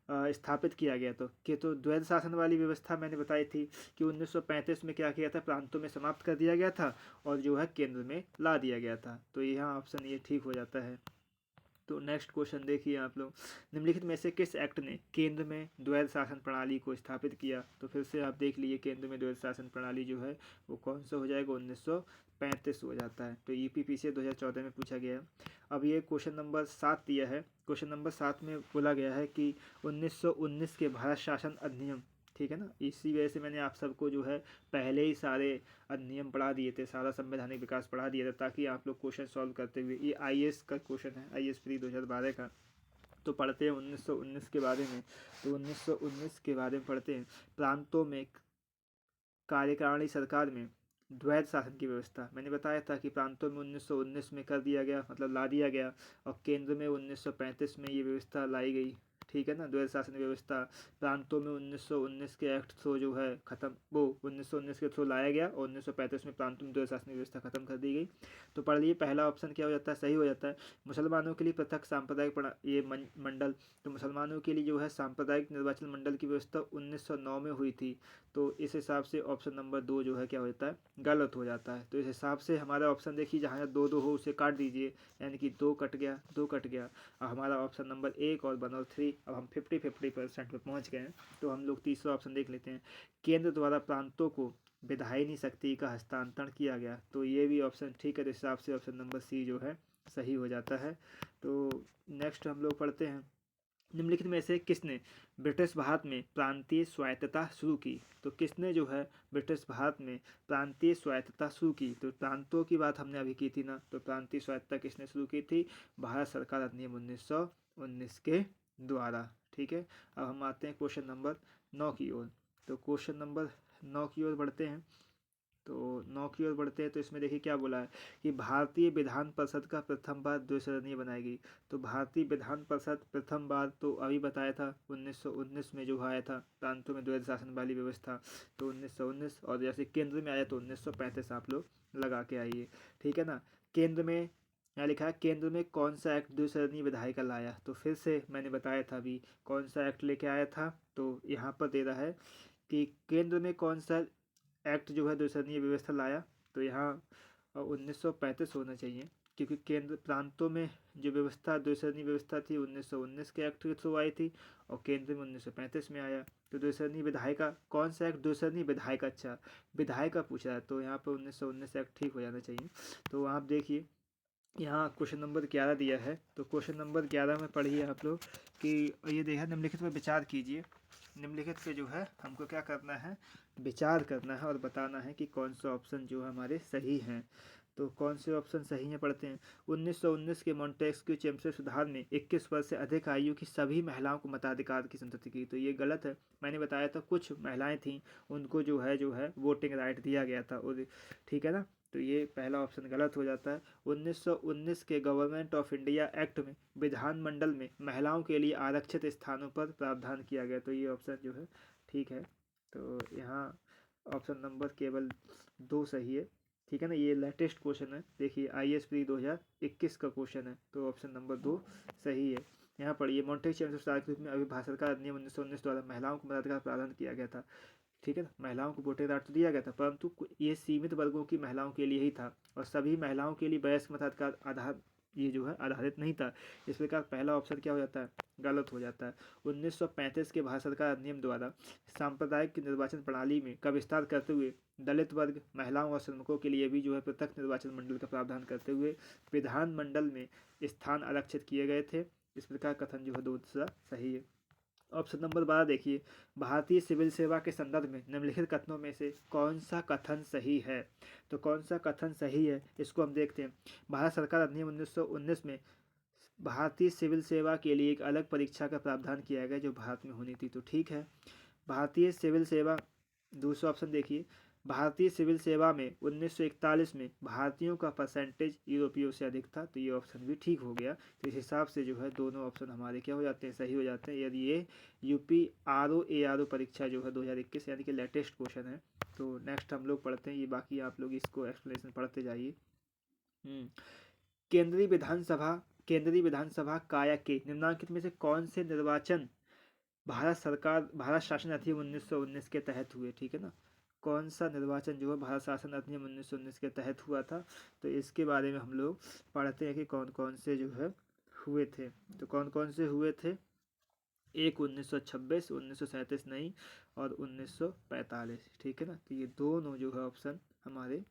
स्थापित किया गया? तो द्वैध शासन वाली व्यवस्था मैंने बताई थी कि 1935 में क्या किया था? प्रांतों में समाप्त कर दिया गया था और जो है केंद्र में ला दिया गया था। तो यहाँ ऑप्शन ये ठीक हो जाता है। तो नेक्स्ट क्वेश्चन देखिए आप लोग, निम्नलिखित में से किस एक्ट ने केंद्र में द्वैध शासन प्रणाली को स्थापित किया। तो फिर से आप देख लीजिए केंद्र में द्वैध शासन प्रणाली जो है वो कौन सा हो जाएगा, 1935 हो जाता है। तो यूपीपी से 2014 में पूछा गया है। अब ये क्वेश्चन नंबर 7 दिया है। क्वेश्चन नंबर 7 में बोला गया है कि 1919 के भारत शासन अधिनियम, ठीक है ना, इसी वजह से मैंने आप सबको जो है पहले ही सारे अधिनियम पढ़ा दिए थे, सारा संवैधानिक विकास पढ़ा दिया था, ताकि आप लोग क्वेश्चन सॉल्व करते हुए, ये आईएएस का क्वेश्चन है, आईएएस प्री 2012 का, तो पढ़ते हैं 1919 के बारे में। तो 1919 के बारे में पढ़ते हैं, प्रांतों में कार्यकारिणी सरकार में द्वैध शासन की व्यवस्था। मैंने बताया था कि प्रांतों में 1919 में कर दिया गया, मतलब ला दिया गया, और केंद्र में 1935 में ये व्यवस्था लाई गई, ठीक है ना, द्वैध शासन व्यवस्था। प्रांतों में 1919 के एक्ट थ्रू जो है खत्म, वो 1919 के थ्रू लाया गया, और 1935 में प्रांतों में द्वैध शासन व्यवस्था खत्म कर दी गई। तो पढ़ लिए, पहला ऑप्शन क्या हो जाता है, सही हो जाता है। मुसलमानों के लिए पृथक सांप्रदायिक ये मंडल, तो मुसलमानों के लिए जो है सांप्रदायिक निर्वाचन मंडल की व्यवस्था 1909 में हुई थी। तो इस हिसाब से ऑप्शन नंबर 2 जो है क्या हो जाता है, गलत हो जाता है। तो इस हिसाब से हमारा ऑप्शन देखिए, जहाँ 2 हो उसे काट दीजिए, यानी कि 2 कट गया, 2 कट गया। अब हमारा ऑप्शन नंबर 1 और 1 और 3, अब हम 50% पे पहुँच गए हैं। तो हम लोग तीसरा ऑप्शन देख लेते हैं, केंद्र द्वारा प्रांतों को विधायिनी शक्ति का हस्तांतरण किया गया। तो ये भी ऑप्शन ठीक है, तो इस हिसाब से ऑप्शन नंबर सी जो है सही हो जाता है। तो नेक्स्ट हम लोग पढ़ते हैं, निम्नलिखित में से किसने ब्रिटिश भारत में प्रांतीय स्वायत्तता शुरू की। तो किसने जो है ब्रिटिश भारत में प्रांतीय स्वायत्तता शुरू की। तो प्रांतों की बात हमने अभी की थी ना, तो प्रांतीय स्वायत्तता किसने शुरू की थी, भारत सरकार अधिनियम 1919 के द्वारा, ठीक है। अब हम आते हैं क्वेश्चन नंबर 9 की ओर। तो क्वेश्चन नंबर 9 की ओर बढ़ते हैं। तो 9 की ओर बढ़ते हैं, तो इसमें देखिए क्या बोला है कि भारतीय विधान परिषद का प्रथम बार द्विसदनीय बनाएगी। तो भारतीय विधान परिषद प्रथम बार तो अभी बताया था 1919 में जो आया था, प्रांतों में द्वैध शासन वाली व्यवस्था, तो 1919, और जैसे केंद्र में आया तो 1935 आप लोग लगा के आइए, ठीक है ना। केंद्र में यहाँ लिखा है, केंद्र में कौन सा एक्ट द्विसदनीय विधायिका लाया। तो फिर से मैंने बताया था अभी कौन सा एक्ट लेके आया था, तो यहाँ पर दे रहा है कि केंद्र में कौन सा एक्ट जो है द्विसदनीय व्यवस्था लाया। तो यहाँ 1935 होना चाहिए, क्योंकि केंद्र प्रांतों में जो व्यवस्था द्विसदनीय व्यवस्था थी 1919 के एक्ट के थ्रू आई थी, और केंद्र में 1935 में आया। तो द्विसदनीय विधायिका कौन सा एक्ट, द्विसदनीय विधायिका, अच्छा विधायिका पूछा है, तो यहाँ पर 1919 एक्ट ठीक हो जाना चाहिए। तो आप देखिए यहाँ क्वेश्चन नंबर 11 दिया है। तो क्वेश्चन नंबर 11 में पढ़िए आप लोग कि ये देखा, निम्नलिखित पर विचार कीजिए। निम्नलिखित पे जो है हमको क्या करना है, विचार करना है और बताना है कि कौन सा ऑप्शन जो है हमारे सही हैं। तो कौन से ऑप्शन सही हैं पढ़ते हैं। 1919 के मॉन्टेस्क्यू चैम्बर सुधार ने 21 वर्ष से अधिक आयु की सभी महिलाओं को मताधिकार की संतति की। तो ये गलत है, मैंने बताया था कुछ महिलाएं थीं उनको जो है वोटिंग राइट दिया गया था, और ठीक है ना। तो ये पहला ऑप्शन गलत हो जाता है। 1919 के गवर्नमेंट ऑफ इंडिया एक्ट में विधानमंडल में महिलाओं के लिए आरक्षित स्थानों पर प्रावधान किया गया। तो ये ऑप्शन जो है ठीक है। तो यहाँ ऑप्शन नंबर केवल 2 सही है, ठीक है ना। ये लेटेस्ट क्वेश्चन है, देखिए आईएएस प्री 2021 का क्वेश्चन है, तो ऑप्शन नंबर 2 सही है। यहाँ पढ़िए, मॉन्टेस्क्यू चैम्बर सुधार के रूप में अभी भारत सरकार अधिनियम 1919 द्वारा महिलाओं को मताधिकार प्रावधान किया गया था, ठीक है ना। महिलाओं को वोटिंग राइट तो दिया गया था, परंतु ये सीमित वर्गों की महिलाओं के लिए ही था, और सभी महिलाओं के लिए वयस्क मताधिकार आधार ये जो है आधारित नहीं था। इस प्रकार पहला ऑप्शन क्या हो जाता है, गलत हो जाता है। 1935 के भारत सरकार अधिनियम द्वारा सांप्रदायिक निर्वाचन प्रणाली में का विस्तार करते हुए दलित वर्ग, महिलाओं और श्रमिकों के लिए भी जो है पृथक निर्वाचन मंडल का प्रावधान करते हुए विधानमंडल में स्थान आरक्षित किए गए थे। इस प्रकार कथन जो है दूसरा सही है। ऑप्शन नंबर 12 देखिए, भारतीय सिविल सेवा के संदर्भ में निम्नलिखित कथनों में से कौन सा कथन सही है। तो कौन सा कथन सही है इसको हम देखते हैं। भारत सरकार अधिनियम 1919 में भारतीय सिविल सेवा के लिए एक अलग परीक्षा का प्रावधान किया गया जो भारत में होनी थी, तो ठीक है। भारतीय सिविल सेवा, दूसरा ऑप्शन देखिए, भारतीय सिविल सेवा में 1941 में भारतीयों का परसेंटेज यूरोपियों से अधिक था, तो ये ऑप्शन भी ठीक हो गया। तो इस हिसाब से जो है दोनों ऑप्शन हमारे क्या हो जाते हैं, सही हो जाते हैं, यदि ये यूपी ARO परीक्षा जो है 2021 यानी कि लेटेस्ट क्वेश्चन है। तो नेक्स्ट हम लोग पढ़ते हैं, ये बाकी आप लोग इसको एक्सप्लेनेशन पढ़ते जाइए। केंद्रीय विधानसभा काया के निम्नलिखित में से कौन से निर्वाचन भारत शासन अधिनियम 1919 के तहत हुए, ठीक है ना। कौन सा निर्वाचन जो है भारत शासन अधिनियम 1919 के तहत हुआ था, तो इसके बारे में हम लोग पढ़ते हैं कि कौन कौन से जो है हुए थे। तो कौन कौन से हुए थे? एक 1926, 1937 नहीं, और 1945, ठीक है ना। तो ये दोनों जो है ऑप्शन हमारे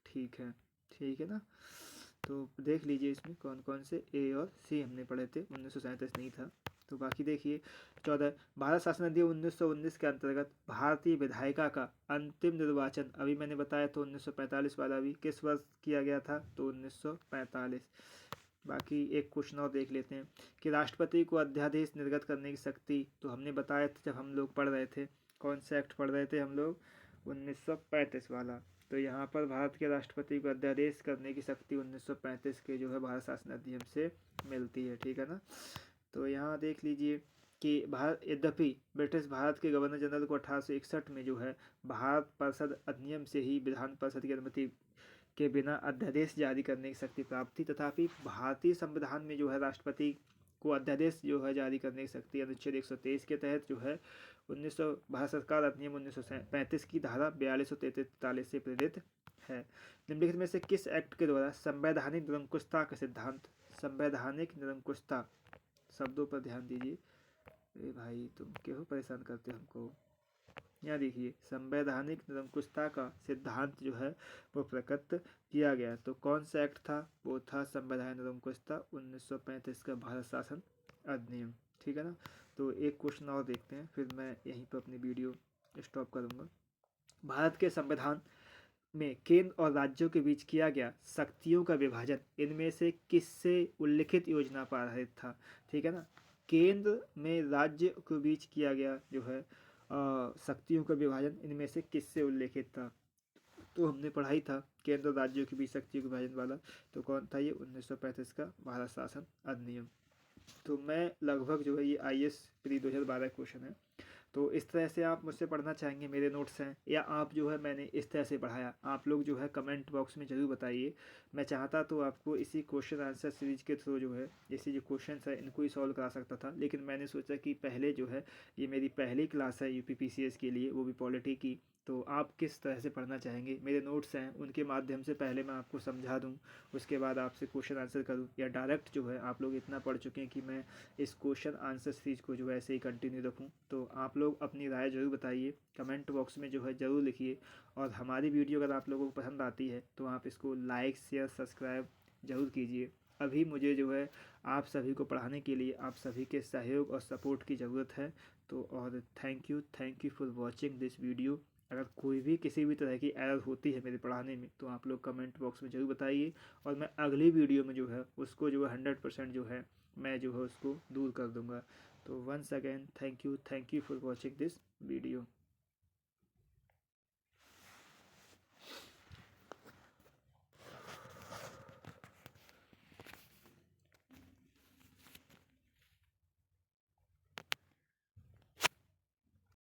ठीक है, ठीक है ना। तो देख लीजिए इसमें कौन कौन से ए और सी हमने पढ़े थे, 1937 नहीं था। तो बाकी देखिए 14, भारत शासन अधिनियम 1919 के अंतर्गत भारतीय विधायिका का अंतिम निर्वाचन, अभी मैंने बताया तो 1945 वाला भी किस वर्ष किया गया था, तो 1945। बाकी एक क्वेश्चन और देख लेते हैं कि राष्ट्रपति को अध्यादेश निर्गत करने की शक्ति, तो हमने बताया था जब हम लोग पढ़ रहे थे, कौन सा एक्ट पढ़ रहे थे हम लोग, 1935 वाला। तो यहाँ पर भारत के राष्ट्रपति को अध्यादेश करने की शक्ति 1935 के जो है भारत शासन अधिनियम से मिलती है, ठीक है ना। तो यहाँ देख लीजिए कि भारत, यद्यपि ब्रिटिश भारत के गवर्नर जनरल को 1861 में जो है भारत परिषद अधिनियम से ही विधान परिषद की अनुमति के बिना अध्यादेश जारी करने की शक्ति प्राप्त थी, तथापि भारतीय संविधान में जो है राष्ट्रपति को अध्यादेश जो है जारी करने की शक्ति अनुच्छेद 123 के तहत जो है 1900 भारत सरकार अधिनियम 1935 की धारा 42 और 43 से प्रेरित है। निम्नलिखित में से किस एक्ट के द्वारा संवैधानिक निरंकुशता का सिद्धांत, संवैधानिक निरंकुशता शब्दों पर ध्यान दीजिए, अरे भाई तुम क्यों परेशान करते हो हमको। यहाँ देखिए संवैधानिक निरंकुशता का सिद्धांत जो है वो प्रकट किया गया। तो कौन सा एक्ट था? वो था संवैधानिक निरंकुशता 1935 का भारत शासन अधिनियम, ठीक है ना। तो एक क्वेश्चन और देखते हैं, फिर मैं यहीं पर अपनी वीडियो स्टॉप करूँगा। भारत के संविधान में केंद्र और राज्यों के बीच किया गया शक्तियों का विभाजन इनमें से किससे उल्लिखित योजना पर आधारित था, ठीक है ना। केंद्र में राज्य के बीच किया गया जो है शक्तियों का विभाजन इनमें से किससे उल्लेखित था? तो हमने पढ़ाई था केंद्र और राज्यों के बीच शक्तियों के विभाजन वाला, तो कौन था ये? 1935 का भारत शासन अधिनियम। तो मैं लगभग जो है ये IAS प्री 2012 क्वेश्चन है। तो इस तरह से आप मुझसे पढ़ना चाहेंगे, मेरे नोट्स हैं, या आप जो है मैंने इस तरह से पढ़ाया, आप लोग जो है कमेंट बॉक्स में ज़रूर बताइए। मैं चाहता तो आपको इसी क्वेश्चन आंसर सीरीज के थ्रू जो है ऐसे जो क्वेश्चन है इनको ही सॉल्व करा सकता था, लेकिन मैंने सोचा कि पहले जो है ये मेरी पहली क्लास है UPPCS के लिए, वो भी पॉलिटी की। तो आप किस तरह से पढ़ना चाहेंगे, मेरे नोट्स हैं उनके माध्यम से पहले मैं आपको समझा दूँ, उसके बाद आपसे क्वेश्चन आंसर करूँ, या डायरेक्ट जो है आप लोग इतना पढ़ चुके हैं कि मैं इस क्वेश्चन आंसर सीरीज को जो है ऐसे ही कंटिन्यू रखूं। तो आप लोग अपनी राय ज़रूर बताइए, कमेंट बॉक्स में जो है ज़रूर लिखिए। और हमारी वीडियो अगर आप लोगों को पसंद आती है तो आप इसको लाइक शेयर सब्सक्राइब ज़रूर कीजिए। अभी मुझे जो है आप सभी को पढ़ाने के लिए आप सभी के सहयोग और सपोर्ट की ज़रूरत है। तो और thank you for watching this video. अगर कोई भी किसी भी तरह की एरर होती है मेरे पढ़ाने में तो आप लोग कमेंट बॉक्स में ज़रूर बताइए, और मैं अगली वीडियो में जो है उसको जो है 100% जो है मैं जो है उसको दूर कर दूंगा। तो once again thank you for watching this video.